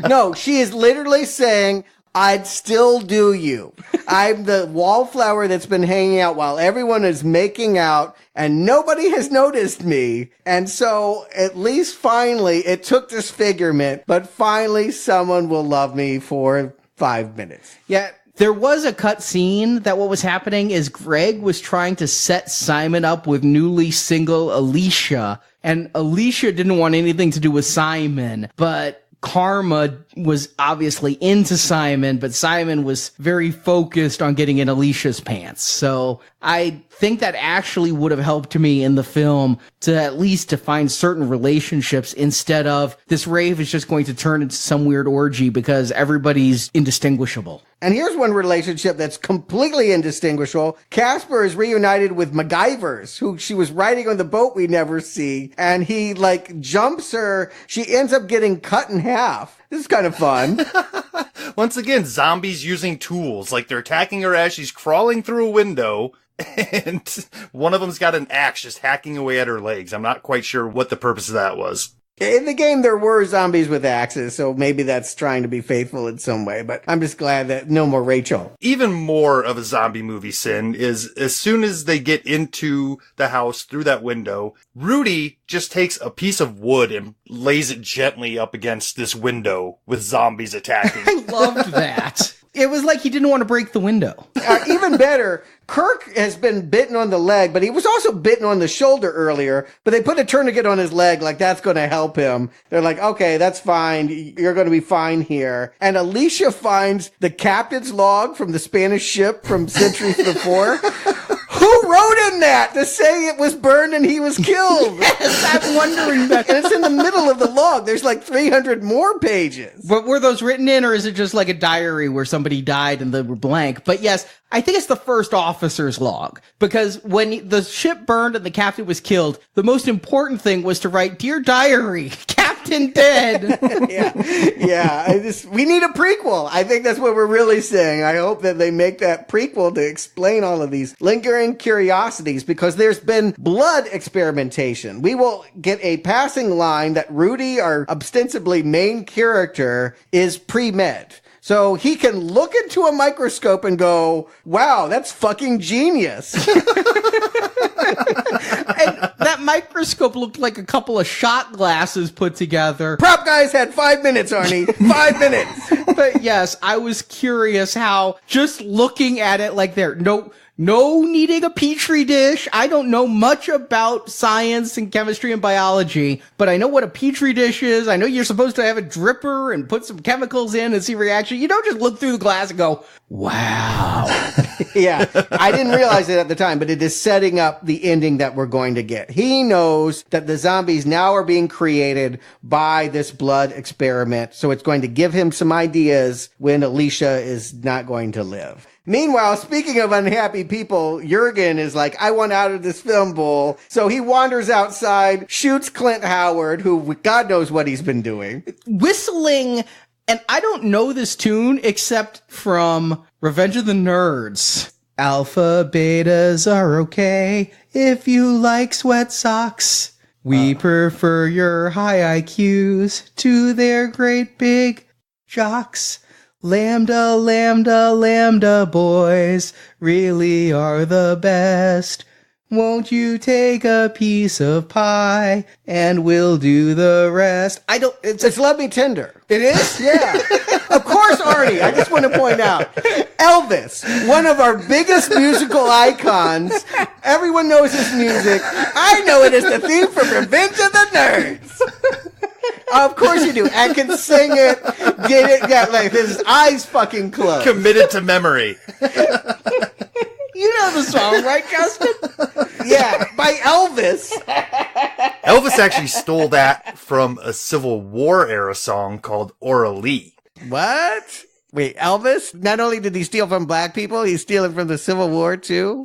no, she is literally saying, I'd still do you. I'm the wallflower that's been hanging out while everyone is making out and nobody has noticed me. And so at least finally it took disfigurement, but finally someone will love me for 5 minutes. Yeah. There was a cut scene that what was happening is Greg was trying to set Simon up with newly single Alicia, and Alicia didn't want anything to do with Simon, but Karma was obviously into Simon, but Simon was very focused on getting in Alicia's pants. So I think that actually would have helped me in the film to at least to find certain relationships instead of this rave is just going to turn into some weird orgy because everybody's indistinguishable. And here's one relationship that's completely indistinguishable. Casper is reunited with MacGyver's, who she was riding on the boat we never see, and he, jumps her. She ends up getting cut in half. This is kind of fun. Once again, zombies using tools. Like, they're attacking her as she's crawling through a window, and one of them's got an axe just hacking away at her legs. I'm not quite sure what the purpose of that was. In the game, there were zombies with axes, so maybe that's trying to be faithful in some way, but I'm just glad that no more Rachel. Even more of a zombie movie sin is as soon as they get into the house through that window, Rudy just takes a piece of wood and lays it gently up against this window with zombies attacking. I loved that. It was like he didn't want to break the window. Even better, Kirk has been bitten on the leg, but he was also bitten on the shoulder earlier, but they put a tourniquet on his leg like that's going to help him. They're like, okay, that's fine. You're going to be fine here. And Alicia finds the captain's log from the Spanish ship from centuries before. Who wrote in that to say it was burned and he was killed? Yes, I'm wondering that. And it's in the middle of the log. There's like 300 more pages. But were those written in, or is it just like a diary where somebody died and they were blank? But yes, I think it's the first officer's log. Because when the ship burned and the captain was killed, the most important thing was to write, "Dear diary, Captain dead." Yeah. We need a prequel. I think that's what we're really saying. I hope that they make that prequel to explain all of these lingering curiosities, because there's been blood experimentation. We will get a passing line that Rudy, our ostensibly main character, is pre-med. So he can look into a microscope and go, wow, that's fucking genius. And that microscope looked like a couple of shot glasses put together. Prop guys had 5 minutes, Arnie. 5 minutes. But yes, I was curious how just looking at it like no needing a petri dish. I don't know much about science and chemistry and biology, but I know what a petri dish is. I know you're supposed to have a dripper and put some chemicals in and see reaction. You don't just look through the glass and go, wow. Yeah, I didn't realize it at the time, but it is setting up the ending that we're going to get. He knows that the zombies now are being created by this blood experiment, so it's going to give him some ideas when Alicia is not going to live. Meanwhile, speaking of unhappy people, Jurgen is like, I want out of this film bowl. So he wanders outside, shoots Clint Howard, who God knows what he's been doing. Whistling, and I don't know this tune except from Revenge of the Nerds. Alpha betas are okay if you like sweat socks. We prefer your high IQs to their great big jocks. Lambda, lambda, lambda boys really are the best. Won't you take a piece of pie and we'll do the rest? It's Love Me Tender. It is? Yeah. Of course, Arnie, I just want to point out, Elvis, one of our biggest musical icons. Everyone knows his music. I know it as the theme from Revenge of the Nerds. Of course you do. I can sing it, get it, yeah, like his eyes fucking closed. Committed to memory. You know the song, right, Justin? Yeah, by Elvis. Elvis actually stole that from a Civil War era song called Oralee. What? Wait, Elvis? Not only did he steal from black people, he's stealing from the Civil War too?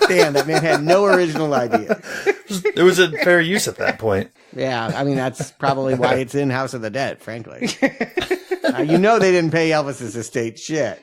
Damn, that man had no original idea. It was a fair use at that point. Yeah, I mean, that's probably why it's in House of the Dead, frankly. You know they didn't pay Elvis's estate shit.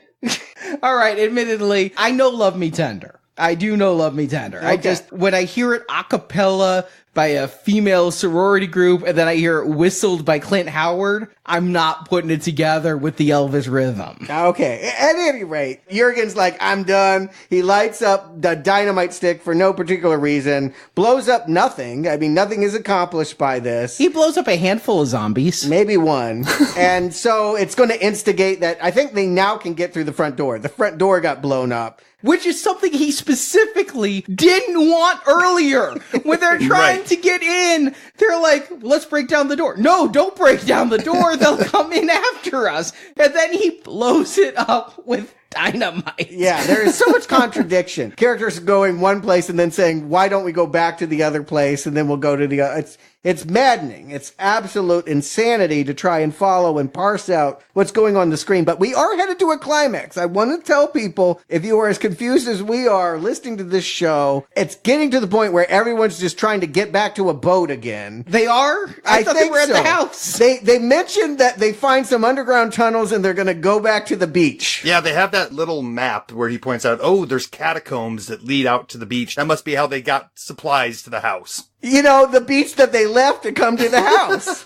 All right, admittedly, I know Love Me Tender. I do know Love Me Tender. Okay. When I hear it a cappella by a female sorority group and then I hear it whistled by Clint Howard, I'm not putting it together with the Elvis rhythm. Okay. At any rate, Jurgen's like, I'm done. He lights up the dynamite stick for no particular reason, blows up nothing. I mean, nothing is accomplished by this. He blows up a handful of zombies. Maybe one. And so it's going to instigate that I think they now can get through the front door. The front door got blown up. Which is something he specifically didn't want earlier. When they're trying to get in, they're like, let's break down the door. No, don't break down the door. They'll come in after us. And then he blows it up with dynamite. Yeah, there is so much contradiction. Characters going one place and then saying, why don't we go back to the other place and then we'll go to the other. It's maddening. It's absolute insanity to try and follow and parse out what's going on the screen. But we are headed to a climax. I want to tell people, if you are as confused as we are listening to this show, it's getting to the point where everyone's just trying to get back to a boat again. They are? I thought they were at the house. They mentioned that they find some underground tunnels and they're going to go back to the beach. Yeah, they have that little map where he points out, oh, there's catacombs that lead out to the beach. That must be how they got supplies to the house. You know, the beach that they left to come to the house.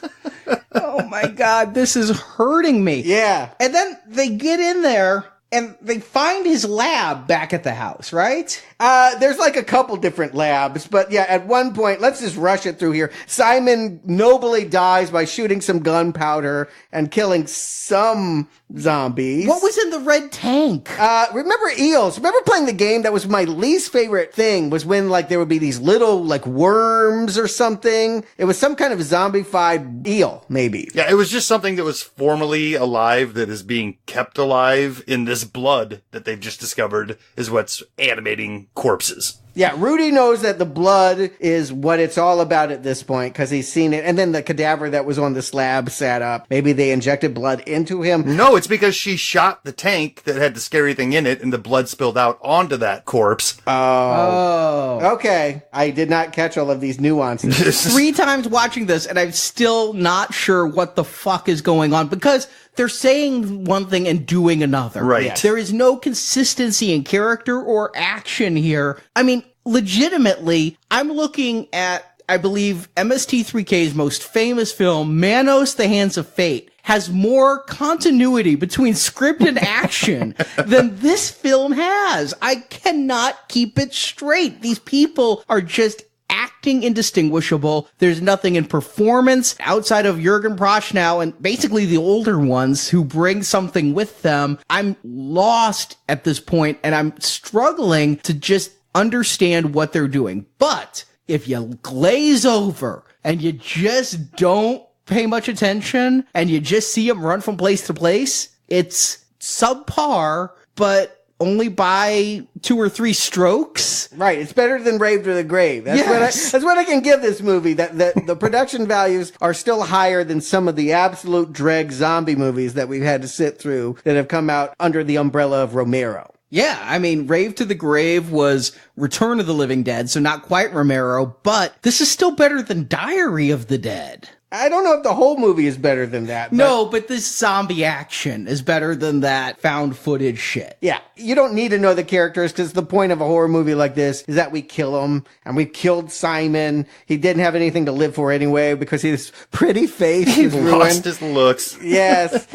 Oh my God, this is hurting me. Yeah. And then they get in there and they find his lab back at the house, right? There's like a couple different labs, but yeah, at one point, let's just rush it through here. Simon nobly dies by shooting some gunpowder and killing some zombies. What was in the red tank? Remember eels? Remember playing the game? That was my least favorite thing, was when like there would be these little like worms or something. It was some kind of zombified eel, maybe. Yeah, it was just something that was formerly alive that is being kept alive in this blood that they've just discovered is what's animating corpses. Yeah, Rudy knows that the blood is what it's all about at this point because he's seen it. And then the cadaver that was on the slab sat up. Maybe they injected blood into him. No, it's because she shot the tank that had the scary thing in it and the blood spilled out onto that corpse. Oh. Okay. I did not catch all of these nuances. 3 times watching this and I'm still not sure what the fuck is going on because they're saying one thing and doing another. Right. Yes. There is no consistency in character or action here. I mean, legitimately, I'm looking at, I believe, MST3K's most famous film, Manos, The Hands of Fate, has more continuity between script and action than this film has. I cannot keep it straight. These people are just acting indistinguishable. There's nothing in performance outside of Jürgen Prochnow and basically the older ones who bring something with them. I'm lost at this point, and I'm struggling to just understand what they're doing. But if you glaze over and you just don't pay much attention and you just see them run from place to place, it's subpar, but only by 2 or 3 strokes. Right. It's better than Rave to the Grave. That's what I can give this movie. That the production values are still higher than some of the absolute dreg zombie movies that we've had to sit through that have come out under the umbrella of Romero. Yeah, I mean, Rave to the Grave was Return of the Living Dead, so not quite Romero, but this is still better than Diary of the Dead. I don't know if the whole movie is better than that. No, but this zombie action is better than that found footage shit. Yeah, you don't need to know the characters because the point of a horror movie like this is that we kill them, and we killed Simon. He didn't have anything to live for anyway because his pretty face is ruined. Lost his looks. Yes.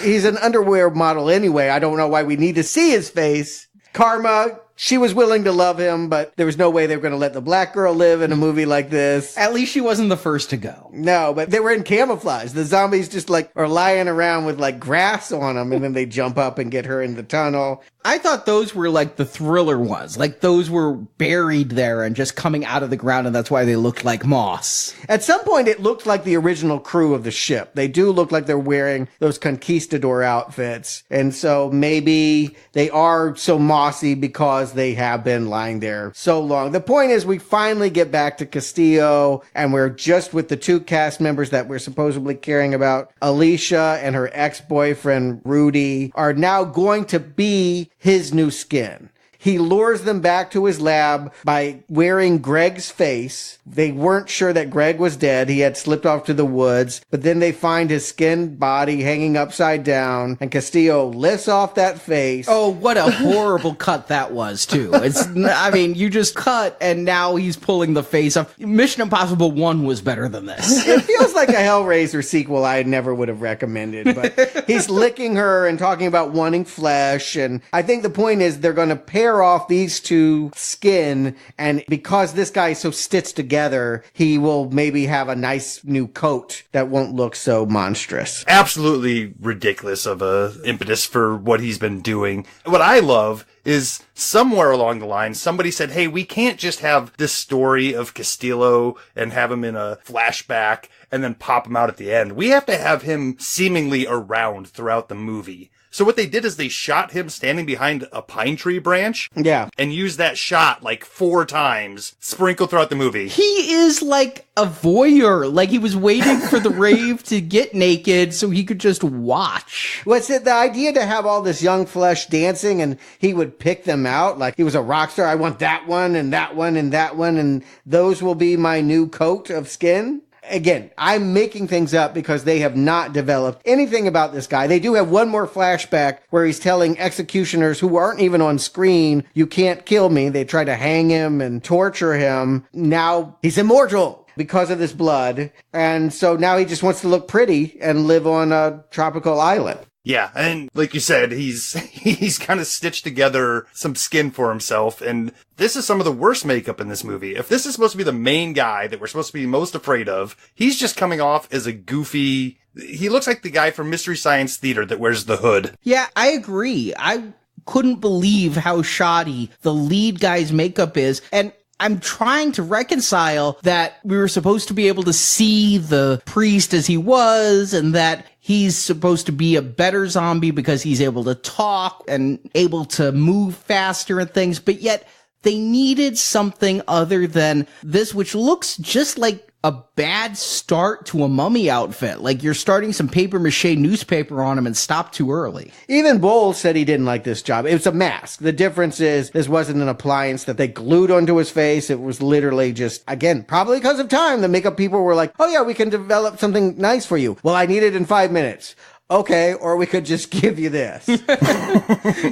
He's an underwear model anyway. I don't know why we need to see his face. Karma, she was willing to love him, but there was no way they were going to let the black girl live in a movie like this. At least she wasn't the first to go. No, but they were in camouflage. The zombies just are lying around with grass on them, and then they jump up and get her in the tunnel. I thought those were the thriller ones. Those were buried there and just coming out of the ground, and that's why they looked like moss. At some point, it looked like the original crew of the ship. They do look like they're wearing those conquistador outfits. And so maybe they are so mossy because they have been lying there so long. The point is we finally get back to Castillo, and we're just with the 2 cast members that we're supposedly caring about. Alicia and her ex-boyfriend, Rudy, are now going to be his new skin. He lures them back to his lab by wearing Greg's face. They weren't sure that Greg was dead. He had slipped off to the woods, but then they find his skinned body hanging upside down, and Castillo lifts off that face. Oh, what a horrible cut that was, too. You just cut, and now he's pulling the face off. Mission Impossible 1 was better than this. It feels like a Hellraiser sequel I never would have recommended, but he's licking her and talking about wanting flesh, and I think the point is they're going to pair off these 2 skin, and because this guy is so stitched together, he will maybe have a nice new coat that won't look so monstrous. Absolutely ridiculous of a impetus for what he's been doing. What I love is somewhere along the line, somebody said, hey, we can't just have this story of Castillo and have him in a flashback and then pop him out at the end. We have to have him seemingly around throughout the movie. So what they did is they shot him standing behind a pine tree branch. Yeah. And used that shot 4 times, sprinkled throughout the movie. He is like a voyeur. He was waiting for the rave to get naked so he could just watch. What's it? The idea to have all this young flesh dancing and he would pick them out like he was a rock star. I want that one and that one and that one, and those will be my new coat of skin. Again, I'm making things up because they have not developed anything about this guy. They do have one more flashback where he's telling executioners who aren't even on screen, you can't kill me. They try to hang him and torture him. Now he's immortal because of this blood. And so now he just wants to look pretty and live on a tropical island. Yeah, and like you said, he's kind of stitched together some skin for himself, and this is some of the worst makeup in this movie. If this is supposed to be the main guy that we're supposed to be most afraid of, he's just coming off as a goofy... He looks like the guy from Mystery Science Theater that wears the hood. Yeah, I agree. I couldn't believe how shoddy the lead guy's makeup is, and I'm trying to reconcile that we were supposed to be able to see the priest as he was, and that he's supposed to be a better zombie because he's able to talk and able to move faster and things, but yet they needed something other than this, which looks just like a bad start to a mummy outfit. Like you're starting some papier-mâché newspaper on him and stopped too early. Even Bowles said he didn't like this job. It was a mask. The difference is this wasn't an appliance that they glued onto his face. It was literally just, again, probably because of time, the makeup people were like, oh yeah, we can develop something nice for you. Well, I need it in 5 minutes. okay, or we could just give you this.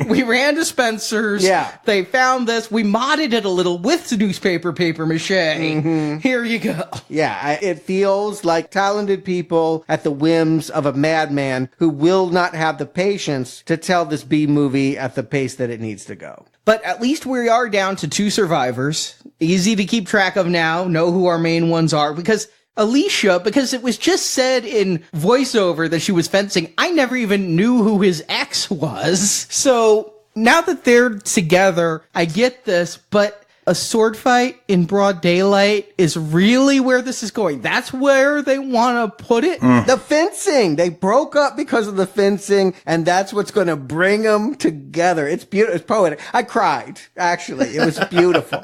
We ran to Spencer's. Yeah. They found this. We modded it a little with newspaper paper mache. Here you go. Yeah, it feels like talented people at the whims of a madman who will not have the patience to tell this B movie at the pace that it needs to go. But at least we are down to 2 survivors. Easy to keep track of now, know who our main ones are, because Alicia, because it was just said in voiceover that she was fencing, I never even knew who his ex was. So now that they're together, I get this, but a sword fight in broad daylight is really where this is going. That's where they want to put it. The fencing. They broke up because of the fencing, and that's what's going to bring them together. It's beautiful. It's poetic. I cried, actually. It was beautiful.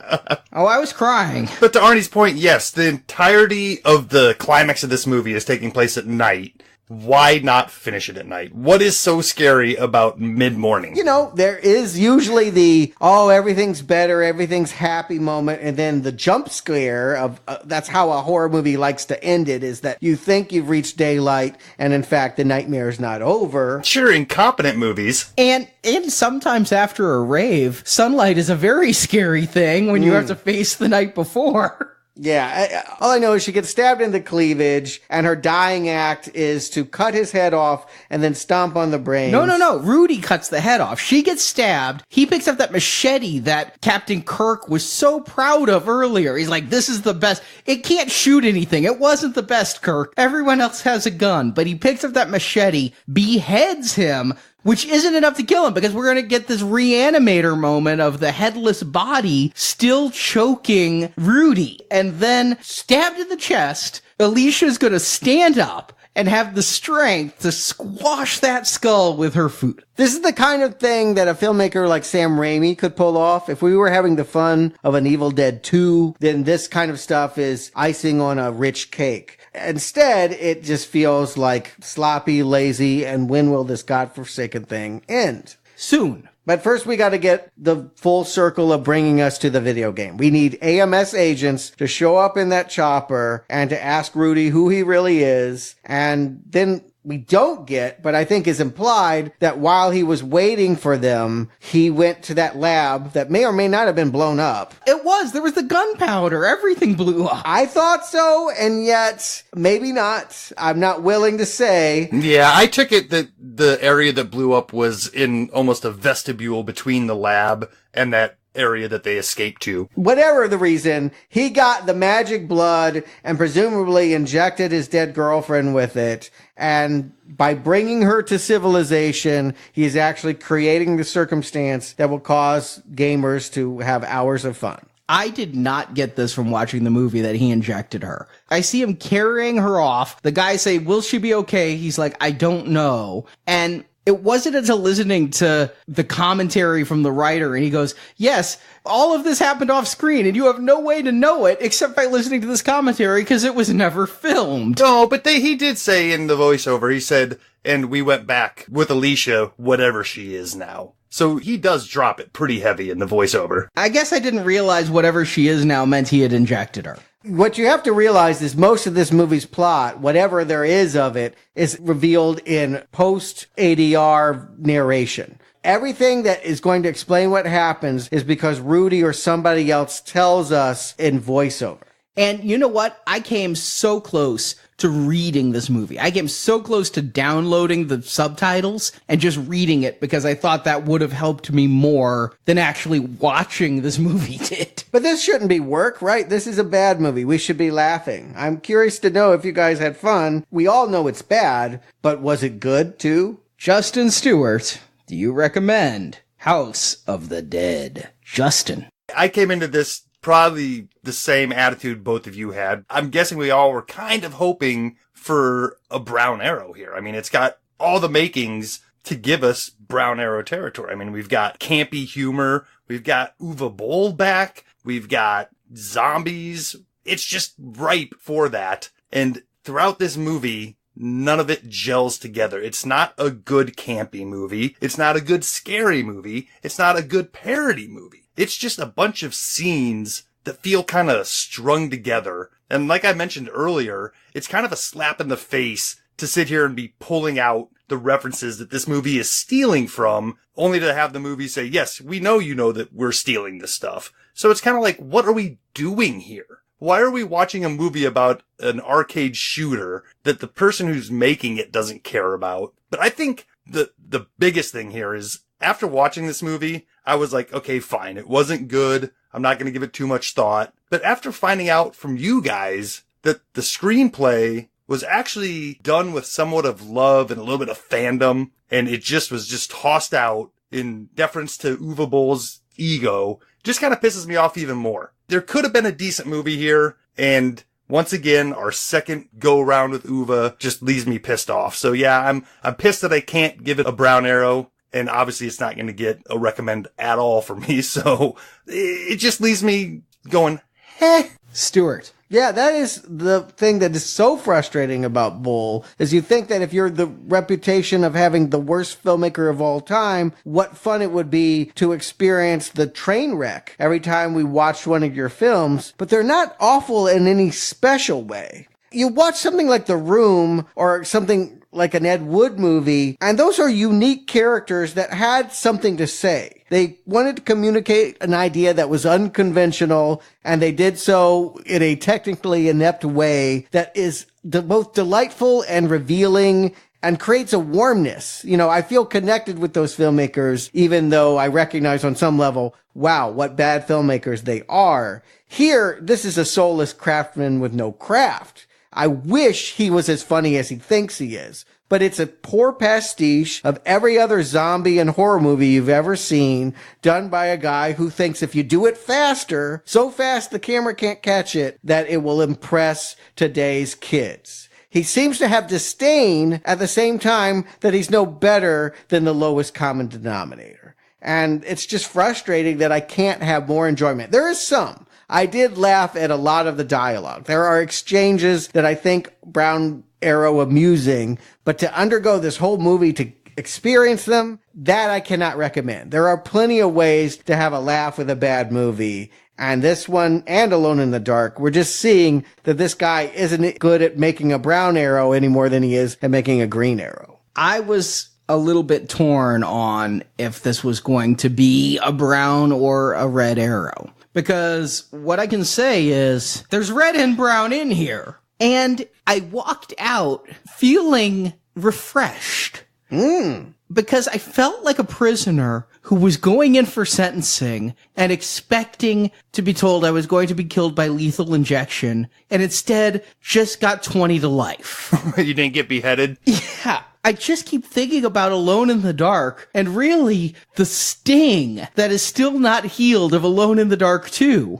Oh, I was crying. But to Arnie's point, yes, the entirety of the climax of this movie is taking place at night. Why not finish it at night? What is so scary about mid-morning? You know, there is usually the, oh, everything's better, everything's happy moment, and then the jump scare of, that's how a horror movie likes to end it, is that you think you've reached daylight, and in fact, the nightmare is not over. Sure, incompetent movies. And sometimes after a rave, sunlight is a very scary thing when you have to face the night before. Yeah, all I know is she gets stabbed in the cleavage, and her dying act is to cut his head off and then stomp on the brains. No. Rudy cuts the head off. She gets stabbed. He picks up that machete that Captain Kirk was so proud of earlier. He's like, this is the best. It can't shoot anything. It wasn't the best, Kirk. Everyone else has a gun. But he picks up that machete, beheads him, which isn't enough to kill him, because we're going to get this reanimator moment of the headless body still choking Rudy. And then, stabbed in the chest, Alicia's going to stand up and have the strength to squash that skull with her foot. This is the kind of thing that a filmmaker like Sam Raimi could pull off. If we were having the fun of an Evil Dead 2, then this kind of stuff is icing on a rich cake. Instead, it just feels like sloppy, lazy, and when will this godforsaken thing end? Soon. But first, we got to get the full circle of bringing us to the video game. We need AMS agents to show up in that chopper and to ask Rudy who he really is. And then we don't get, but I think is implied, that while he was waiting for them, he went to that lab that may or may not have been blown up. It was. There was the gunpowder. Everything blew up. I thought so, and yet maybe not. I'm not willing to say. Yeah, I took it that the area that blew up was in almost a vestibule between the lab and that area that they escaped to. Whatever the reason, he got the magic blood and presumably injected his dead girlfriend with it. And by bringing her to civilization, he is actually creating the circumstance that will cause gamers to have hours of fun. I did not get this from watching the movie that he injected her. I see him carrying her off. The guys say, will she be okay? He's like, I don't know. And it wasn't until listening to the commentary from the writer, and he goes, yes, all of this happened off screen, and you have no way to know it except by listening to this commentary because it was never filmed. No, but he did say in the voiceover, he said, and we went back with Alicia, whatever she is now. So he does drop it pretty heavy in the voiceover. I guess I didn't realize whatever she is now meant he had injected her. What you have to realize is most of this movie's plot, whatever there is of it, is revealed in post-ADR narration. Everything that is going to explain what happens is because Rudy or somebody else tells us in voiceover. And you know what? I came so close to reading this movie. I came so close to downloading the subtitles and just reading it because I thought that would have helped me more than actually watching this movie did. But this shouldn't be work, right? This is a bad movie. We should be laughing. I'm curious to know if you guys had fun. We all know it's bad, but was it good too? Justin Stewart, do you recommend House of the Dead? Justin. I came into this probably the same attitude both of you had. I'm guessing we all were kind of hoping for a Brown Arrow here. I mean, it's got all the makings to give us Brown Arrow territory. I mean, we've got campy humor. We've got Uwe Boll back. We've got zombies. It's just ripe for that. And throughout this movie, none of it gels together. It's not a good campy movie. It's not a good scary movie. It's not a good parody movie. It's just a bunch of scenes that feel kind of strung together. And like I mentioned earlier, it's kind of a slap in the face to sit here and be pulling out the references that this movie is stealing from, only to have the movie say, yes, we know you know that we're stealing this stuff. So it's kind of like, what are we doing here? Why are we watching a movie about an arcade shooter that the person who's making it doesn't care about? But I think the biggest thing here is, after watching this movie, I was like, okay, fine. It wasn't good. I'm not going to give it too much thought. But after finding out from you guys that the screenplay was actually done with somewhat of love and a little bit of fandom, and it just was just tossed out in deference to Uwe Boll's ego, just kind of pisses me off even more. There could have been a decent movie here, and once again, our second go around with Uwe just leaves me pissed off. So yeah, I'm pissed that I can't give it a brown arrow, and obviously it's not going to get a recommend at all for me. So it just leaves me going, heh. Stuart. Yeah, that is the thing that is so frustrating about Boll, is you think that if you're the reputation of having the worst filmmaker of all time, what fun it would be to experience the train wreck every time we watched one of your films, but they're not awful in any special way. You watch something like The Room or something like an Ed Wood movie, and those are unique characters that had something to say. They wanted to communicate an idea that was unconventional, and they did so in a technically inept way that is both delightful and revealing and creates a warmness. You know, I feel connected with those filmmakers, even though I recognize on some level, wow, what bad filmmakers they are. Here, this is a soulless craftsman with no craft. I wish he was as funny as he thinks he is, but it's a poor pastiche of every other zombie and horror movie you've ever seen, done by a guy who thinks if you do it faster, so fast the camera can't catch it, that it will impress today's kids. He seems to have disdain at the same time that he's no better than the lowest common denominator. And it's just frustrating that I can't have more enjoyment. There is some. I did laugh at a lot of the dialogue. There are exchanges that I think Brown Arrow amusing, but to undergo this whole movie to experience them, that I cannot recommend. There are plenty of ways to have a laugh with a bad movie. And this one, and Alone in the Dark, we're just seeing that this guy isn't good at making a brown arrow any more than he is at making a green arrow. I was a little bit torn on if this was going to be a brown or a red arrow. Because what I can say is there's red and brown in here. And I walked out feeling refreshed. Because I felt like a prisoner who was going in for sentencing and expecting to be told I was going to be killed by lethal injection, and instead just got 20 to life. You didn't get beheaded? Yeah. I just keep thinking about Alone in the Dark, and really the sting that is still not healed of Alone in the Dark 2.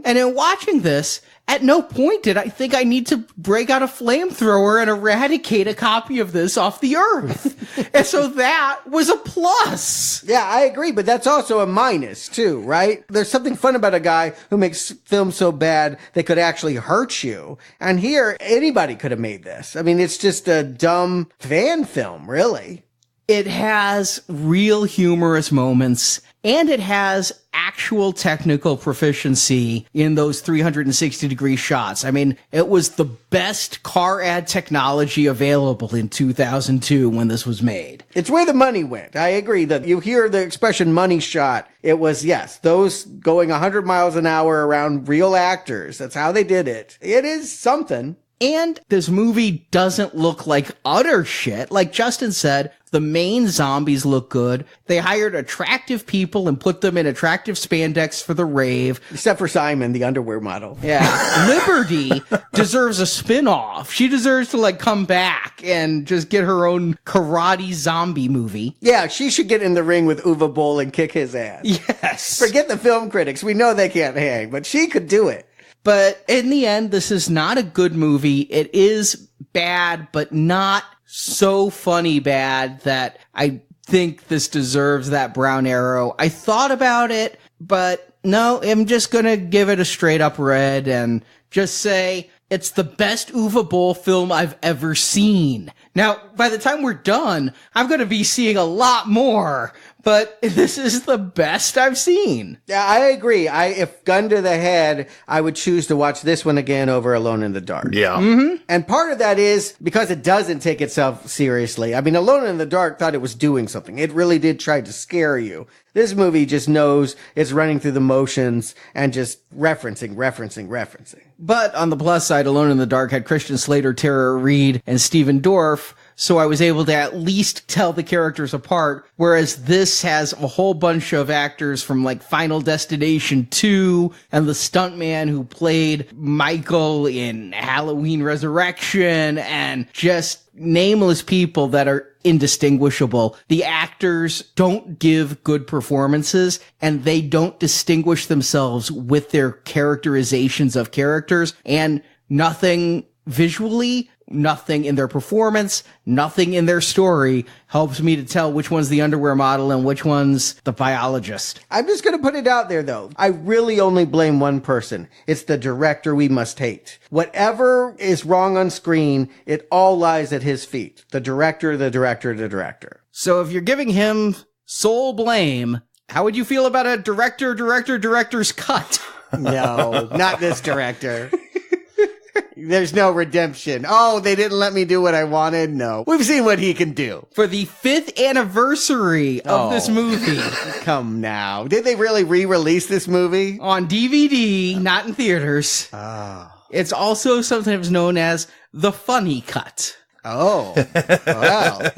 And in watching this, at no point did I think I need to break out a flamethrower and eradicate a copy of this off the earth. And so that was a plus. Yeah, I agree, but that's also a minus too, right? There's something fun about a guy who makes films so bad they could actually hurt you. And here, anybody could have made this. I mean, it's just a dumb fan film, really. It has real humorous moments, and it has actual technical proficiency in those 360-degree shots. I mean, it was the best car ad technology available in 2002 when this was made. It's where the money went. I agree that you hear the expression money shot. It was, yes, those going 100 miles an hour around real actors. That's how they did it. It is something. And this movie doesn't look like utter shit. Like Justin said, the main zombies look good. They hired attractive people and put them in attractive spandex for the rave. Except for Simon, the underwear model. Yeah. Liberty deserves a spin-off. She deserves to, like, come back and just get her own karate zombie movie. Yeah, she should get in the ring with Uwe Boll and kick his ass. Yes. Forget the film critics. We know they can't hang, but she could do it. But in the end, this is not a good movie. It is bad, but not so funny bad that I think this deserves that brown arrow. I thought about it, but no, I'm just going to give it a straight up red and just say it's the best Uwe Boll film I've ever seen. Now, by the time we're done, I'm going to be seeing a lot more. but this is the best I've seen. Yeah, I agree. If gun to the head, I would choose to watch this one again over Alone in the Dark. Yeah. Mm-hmm. And part of that is because it doesn't take itself seriously. I mean, Alone in the Dark thought it was doing something. It really did try to scare you. This movie just knows it's running through the motions and just referencing. But on the plus side, Alone in the Dark had Christian Slater, Tara Reid, and Stephen Dorff, so I was able to at least tell the characters apart, whereas this has a whole bunch of actors from like Final Destination 2 and the stuntman who played Michael in Halloween Resurrection and just nameless people that are indistinguishable. The actors don't give good performances and they don't distinguish themselves with their characterizations of characters, and nothing visually, nothing in their performance, nothing in their story helps me to tell which one's the underwear model and which one's the biologist. I'm just going to put it out there, though. I really only blame one person. It's the director we must hate. Whatever is wrong on screen, it all lies at his feet. The director. So if you're giving him sole blame, how would you feel about a director's cut? No, not this director. There's no redemption. Oh, they didn't let me do what I wanted? No. We've seen what he can do. For the 5th anniversary of this movie. Come now. Did they really re-release this movie? On DVD, not in theaters. Oh. It's also sometimes known as the funny cut. Oh. Well,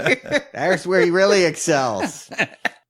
there's where he really excels.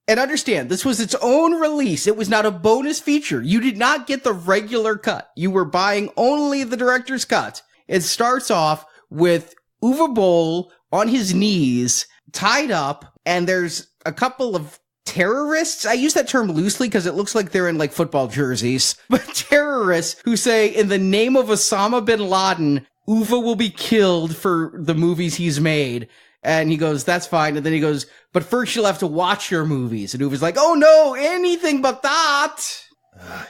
And understand, this was its own release. It was not a bonus feature. You did not get the regular cut. You were buying only the director's cut. It starts off with Uwe Boll on his knees, tied up, and there's a couple of terrorists. I use that term loosely because it looks like they're in like football jerseys. But terrorists who say, in the name of Osama bin Laden, Uwe will be killed for the movies he's made. And he goes, that's fine. And then he goes, but first you'll have to watch your movies. And Uwe's like, oh no, anything but that.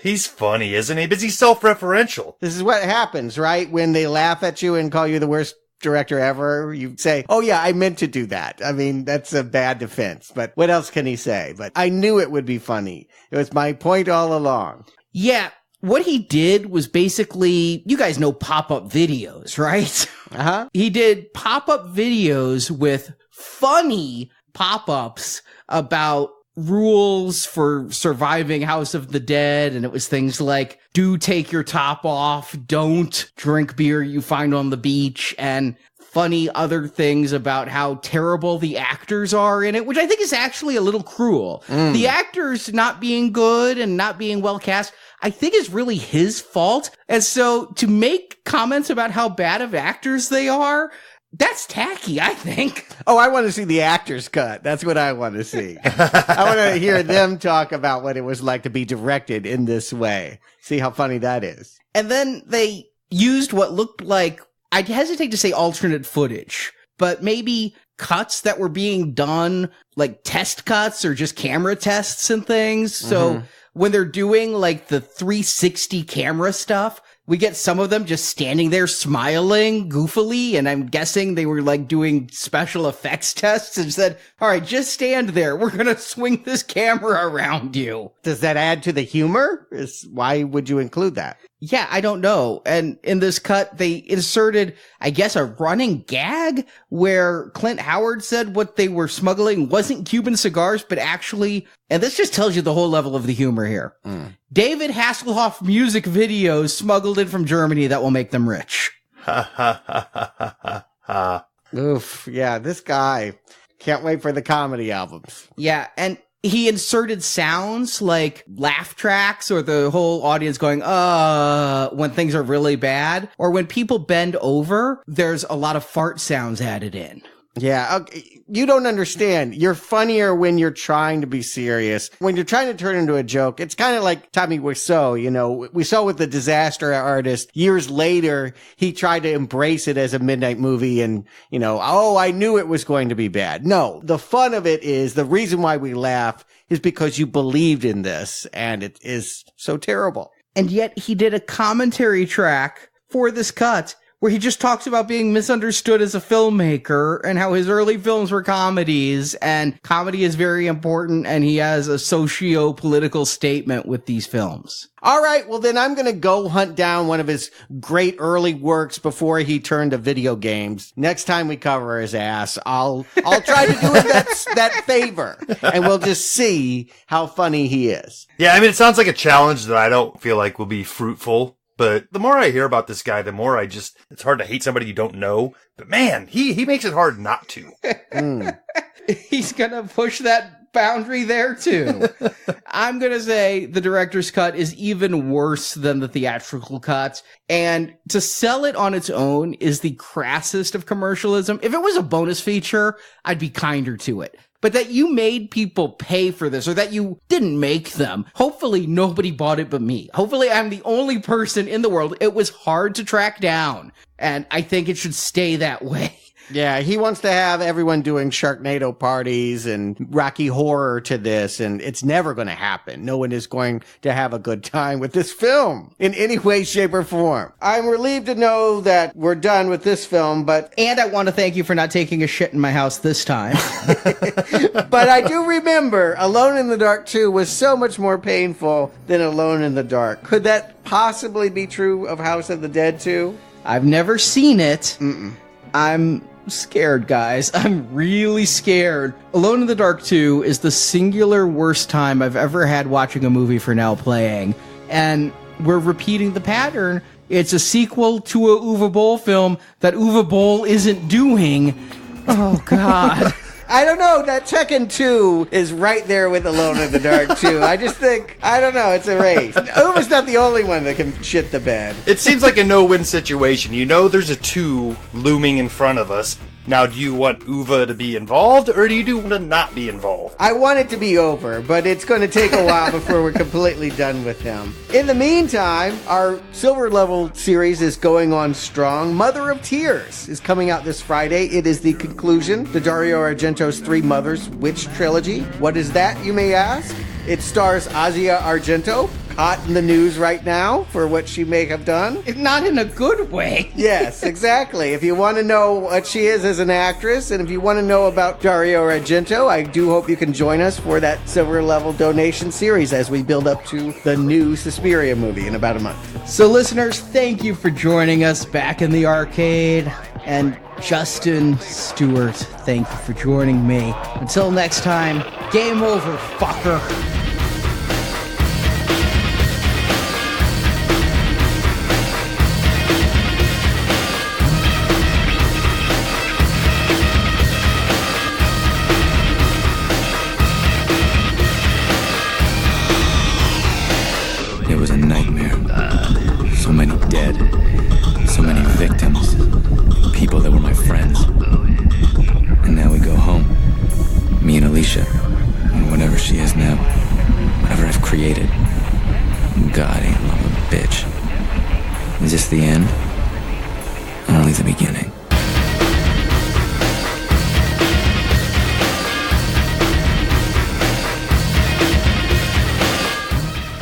He's funny, isn't he? But he's self-referential. This is what happens, right? When they laugh at you and call you the worst director ever, you say, oh yeah, I meant to do that. I mean, that's a bad defense. But what else can he say? But I knew it would be funny. It was my point all along. Yeah. What he did was basically, you guys know pop-up videos, right? Uh-huh. He did pop-up videos with funny pop-ups about rules for surviving House of the Dead. And it was things like, do take your top off, don't drink beer you find on the beach, and funny other things about how terrible the actors are in it, which I think is actually a little cruel. The actors not being good and not being well cast, I think is really his fault. And so to make comments about how bad of actors they are, that's tacky, I think. Oh, I want to see the actor's cut. That's what I want to see. I want to hear them talk about what it was like to be directed in this way. See how funny that is. And then they used what looked like, I'd hesitate to say alternate footage, but maybe cuts that were being done, like test cuts or just camera tests and things. So when they're doing like the 360 camera stuff, we get some of them just standing there smiling goofily, and I'm guessing they were like doing special effects tests and said, all right, just stand there. We're going to swing this camera around you. Does that add to the humor? Why would you include that? Yeah, I don't know. And in this cut, they inserted, I guess, a running gag where Clint Howard said what they were smuggling wasn't Cuban cigars, but actually, and this just tells you the whole level of the humor here. David Hasselhoff music videos smuggled in from Germany that will make them rich. Ha ha ha ha ha ha. Oof. Yeah, this guy. Can't wait for the comedy albums. Yeah, and he inserted sounds like laugh tracks or the whole audience going, when things are really bad. Or when people bend over, there's a lot of fart sounds added in. Yeah, okay. You don't understand. You're funnier when you're trying to be serious. When you're trying to turn into a joke, it's kind of like Tommy Wiseau, you know. Wiseau with The Disaster Artist. Years later, he tried to embrace it as a midnight movie and, you know, oh, I knew it was going to be bad. No, the fun of it is, the reason why we laugh is because you believed in this, and it is so terrible. And yet he did a commentary track for this cut where he just talks about being misunderstood as a filmmaker and how his early films were comedies and comedy is very important and he has a socio-political statement with these films. All right, well then I'm going to go hunt down one of his great early works before he turned to video games. Next time we cover his ass, I'll try to do him that favor, and we'll just see how funny he is. Yeah, I mean, it sounds like a challenge that I don't feel like will be fruitful. But the more I hear about this guy, the more it's hard to hate somebody you don't know. But man, he makes it hard not to. He's going to push that boundary there too. I'm going to say the director's cut is even worse than the theatrical cut. And to sell it on its own is the crassest of commercialism. If it was a bonus feature, I'd be kinder to it. But that you made people pay for this, or that you didn't make them. Hopefully nobody bought it but me. Hopefully I'm the only person in the world. It was hard to track down, and I think it should stay that way. Yeah, he wants to have everyone doing Sharknado parties and Rocky Horror to this, and it's never going to happen. No one is going to have a good time with this film in any way, shape, or form. I'm relieved to know that we're done with this film, but... And I want to thank you for not taking a shit in my house this time. But I do remember Alone in the Dark 2 was so much more painful than Alone in the Dark. Could that possibly be true of House of the Dead 2? I've never seen it. I'm scared, guys. I'm really scared. Alone in the Dark 2 is the singular worst time I've ever had watching a movie for Now Playing. And we're repeating the pattern. It's a sequel to a Uwe Boll film that Uwe Boll isn't doing. Oh, God. I don't know. That Tekken 2 is right there with Alone in the Dark 2. I just think, I don't know, it's a race. Uwe's not the only one that can shit the bed. It seems like a no-win situation. You know there's a 2 looming in front of us. Now, do you want Uwe to be involved, or do you want to not be involved? I want it to be over, but it's going to take a while before we're completely done with him. In the meantime, our Silver Level series is going on strong. Mother of Tears is coming out this Friday. It is the conclusion to Dario Argento's Three Mothers Witch trilogy. What is that, you may ask? It stars Asia Argento, caught in the news right now for what she may have done. Not in a good way. Yes, exactly. If you want to know what she is as an actress, and if you want to know about Dario Argento, I do hope you can join us for that Silver Level donation series as we build up to the new Suspiria movie in about a month. So listeners, thank you for joining us back in the arcade. And Justin Stewart, thank you for joining me. Until next time, game over, fucker. It was a nightmare. So many dead. So many victims. People that were my friends. And now we go home. Me and Alicia. And whatever she is now. Whatever I've created. God, ain't love a bitch. Is this the end? Or only the beginning?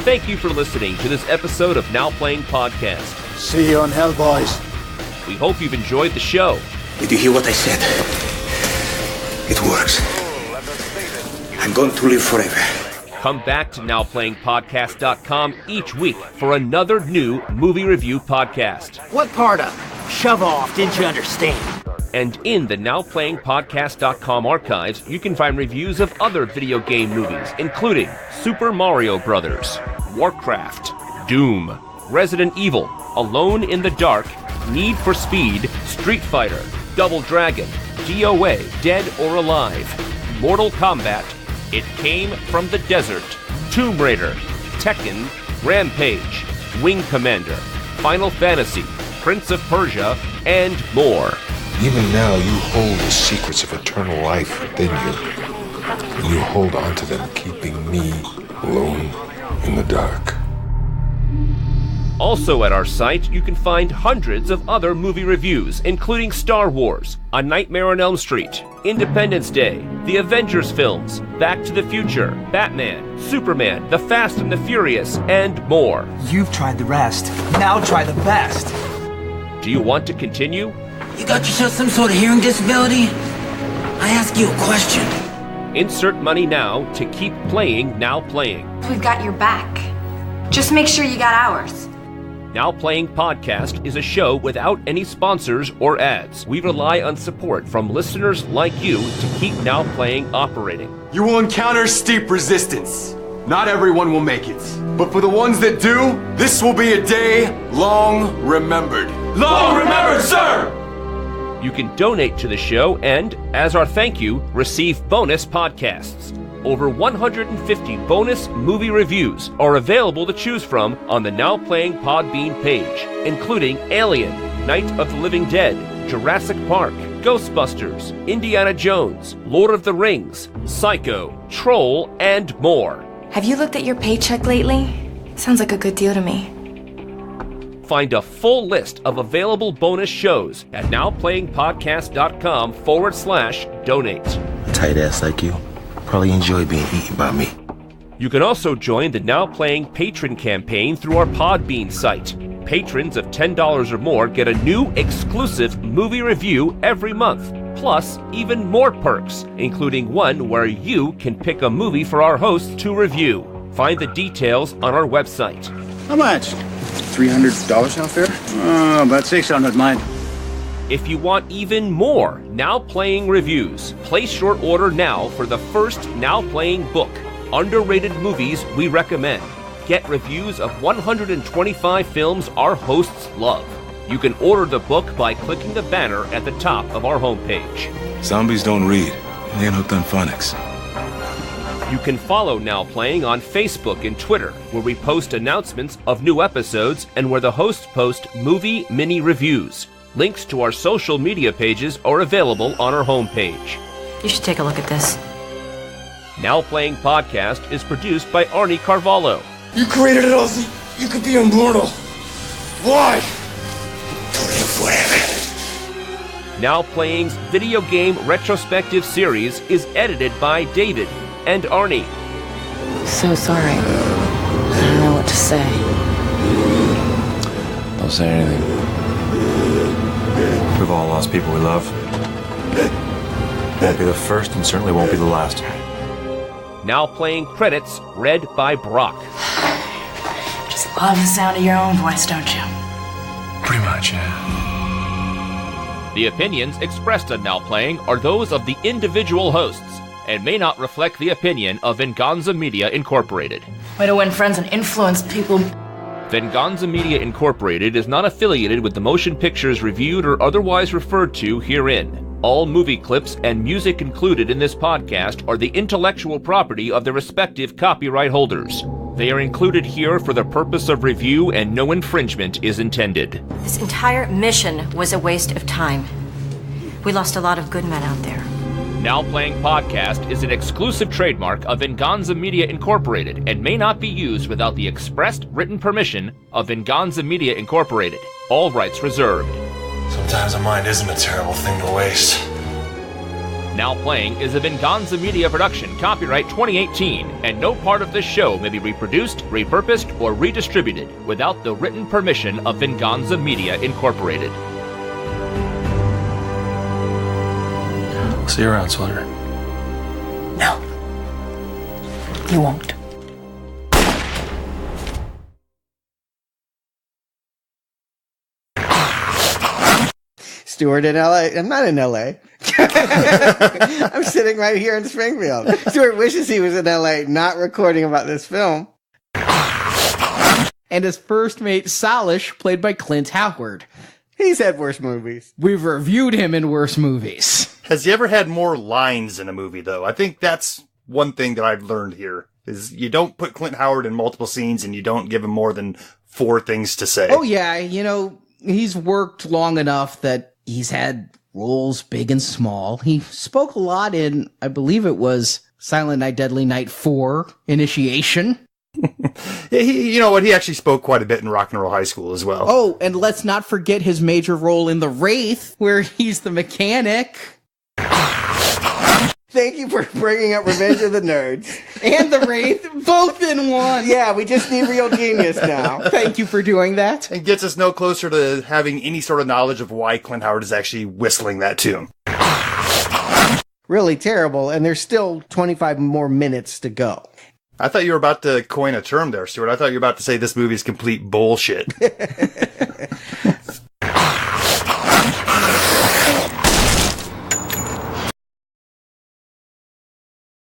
Thank you for listening to this episode of Now Playing Podcast. See you on Hell, boys. We hope you've enjoyed the show. Did you hear what I said? It works. I'm going to live forever. Come back to NowPlayingPodcast.com each week for another new movie review podcast. What part of shove off didn't you understand? And in the NowPlayingPodcast.com archives, you can find reviews of other video game movies, including Super Mario Bros., Warcraft, Doom, Resident Evil, Alone in the Dark, Need for Speed, Street Fighter, Double Dragon, DOA, Dead or Alive, Mortal Kombat, It Came from the Desert, Tomb Raider, Tekken, Rampage, Wing Commander, Final Fantasy, Prince of Persia, and more. Even now, you hold the secrets of eternal life within you. And you hold on to them, keeping me alone in the dark. Also at our site, you can find hundreds of other movie reviews, including Star Wars, A Nightmare on Elm Street, Independence Day, the Avengers films, Back to the Future, Batman, Superman, The Fast and the Furious, and more. You've tried the rest. Now try the best. Do you want to continue? You got yourself some sort of hearing disability? I ask you a question. Insert money now to keep playing Now Playing. We've got your back. Just make sure you got ours. Now Playing Podcast is a show without any sponsors or ads. We rely on support from listeners like you to keep Now Playing operating. You will encounter steep resistance. Not everyone will make it. But for the ones that do, this will be a day long remembered. Long remembered, sir! You can donate to the show and, as our thank you, receive bonus podcasts. Over 150 bonus movie reviews are available to choose from on the Now Playing Podbean page, including Alien, Night of the Living Dead, Jurassic Park, Ghostbusters, Indiana Jones, Lord of the Rings, Psycho, Troll, and more. Have you looked at your paycheck lately? Sounds like a good deal to me. Find a full list of available bonus shows at nowplayingpodcast.com/donate. A tight ass like you probably enjoy being eaten by me. You can also join the Now Playing Patron campaign through our Podbean site. Patrons of $10 or more get a new exclusive movie review every month, plus even more perks, including one where you can pick a movie for our hosts to review. Find the details on our website. How much? $300 now fair? About 600, mine. If you want even more Now Playing reviews, place your order now for the first Now Playing book, Underrated Movies We Recommend. Get reviews of 125 films our hosts love. You can order the book by clicking the banner at the top of our homepage. Zombies don't read. They ain't hooked on phonics. You can follow Now Playing on Facebook and Twitter, where we post announcements of new episodes and where the hosts post movie mini reviews. Links to our social media pages are available on our homepage. You should take a look at this. Now Playing Podcast is produced by Arnie Carvalho. You created it all so you could be immortal. Why? To live forever. Now Playing's video game retrospective series is edited by David and Arnie. So sorry. I don't know what to say. Don't say anything. We've all lost people we love. Won't be the first and certainly won't be the last. Now Playing credits read by Brock. Just love the sound of your own voice, don't you? Pretty much, yeah. The opinions expressed on Now Playing are those of the individual hosts and may not reflect the opinion of Venganza Media Incorporated. Way to win friends and influence people. Venganza Media Incorporated is not affiliated with the motion pictures reviewed or otherwise referred to herein. All movie clips and music included in this podcast are the intellectual property of their respective copyright holders. They are included here for the purpose of review and no infringement is intended. This entire mission was a waste of time. We lost a lot of good men out there. Now Playing Podcast is an exclusive trademark of Venganza Media Incorporated and may not be used without the expressed written permission of Venganza Media Incorporated. All rights reserved. Sometimes a mind isn't a terrible thing to waste. Now Playing is a Venganza Media production, copyright 2018, and no part of this show may be reproduced, repurposed, or redistributed without the written permission of Venganza Media Incorporated. See you around, Sweater. No. You won't. Stuart in LA. I'm not in LA. I'm sitting right here in Springfield. Stuart wishes he was in LA, not recording about this film. And his first mate, Salish, played by Clint Howard. He's had worse movies. We've reviewed him in worse movies. Has he ever had more lines in a movie, though? I think that's one thing that I've learned here, is you don't put Clint Howard in multiple scenes and you don't give him more than 4 things to say. Oh, yeah. You know, he's worked long enough that he's had roles big and small. He spoke a lot in, I believe it was Silent Night, Deadly Night 4, Initiation. You know what? He actually spoke quite a bit in Rock and Roll High School as well. Oh, and let's not forget his major role in The Wraith, where he's the mechanic. Thank you for bringing up Revenge of the Nerds. And The Wraith, both in one. Yeah, we just need Real Genius now. Thank you for doing that. And gets us no closer to having any sort of knowledge of why Clint Howard is actually whistling that tune. Really terrible, and there's still 25 more minutes to go. I thought you were about to coin a term there, Stuart. I thought you were about to say this movie is complete bullshit.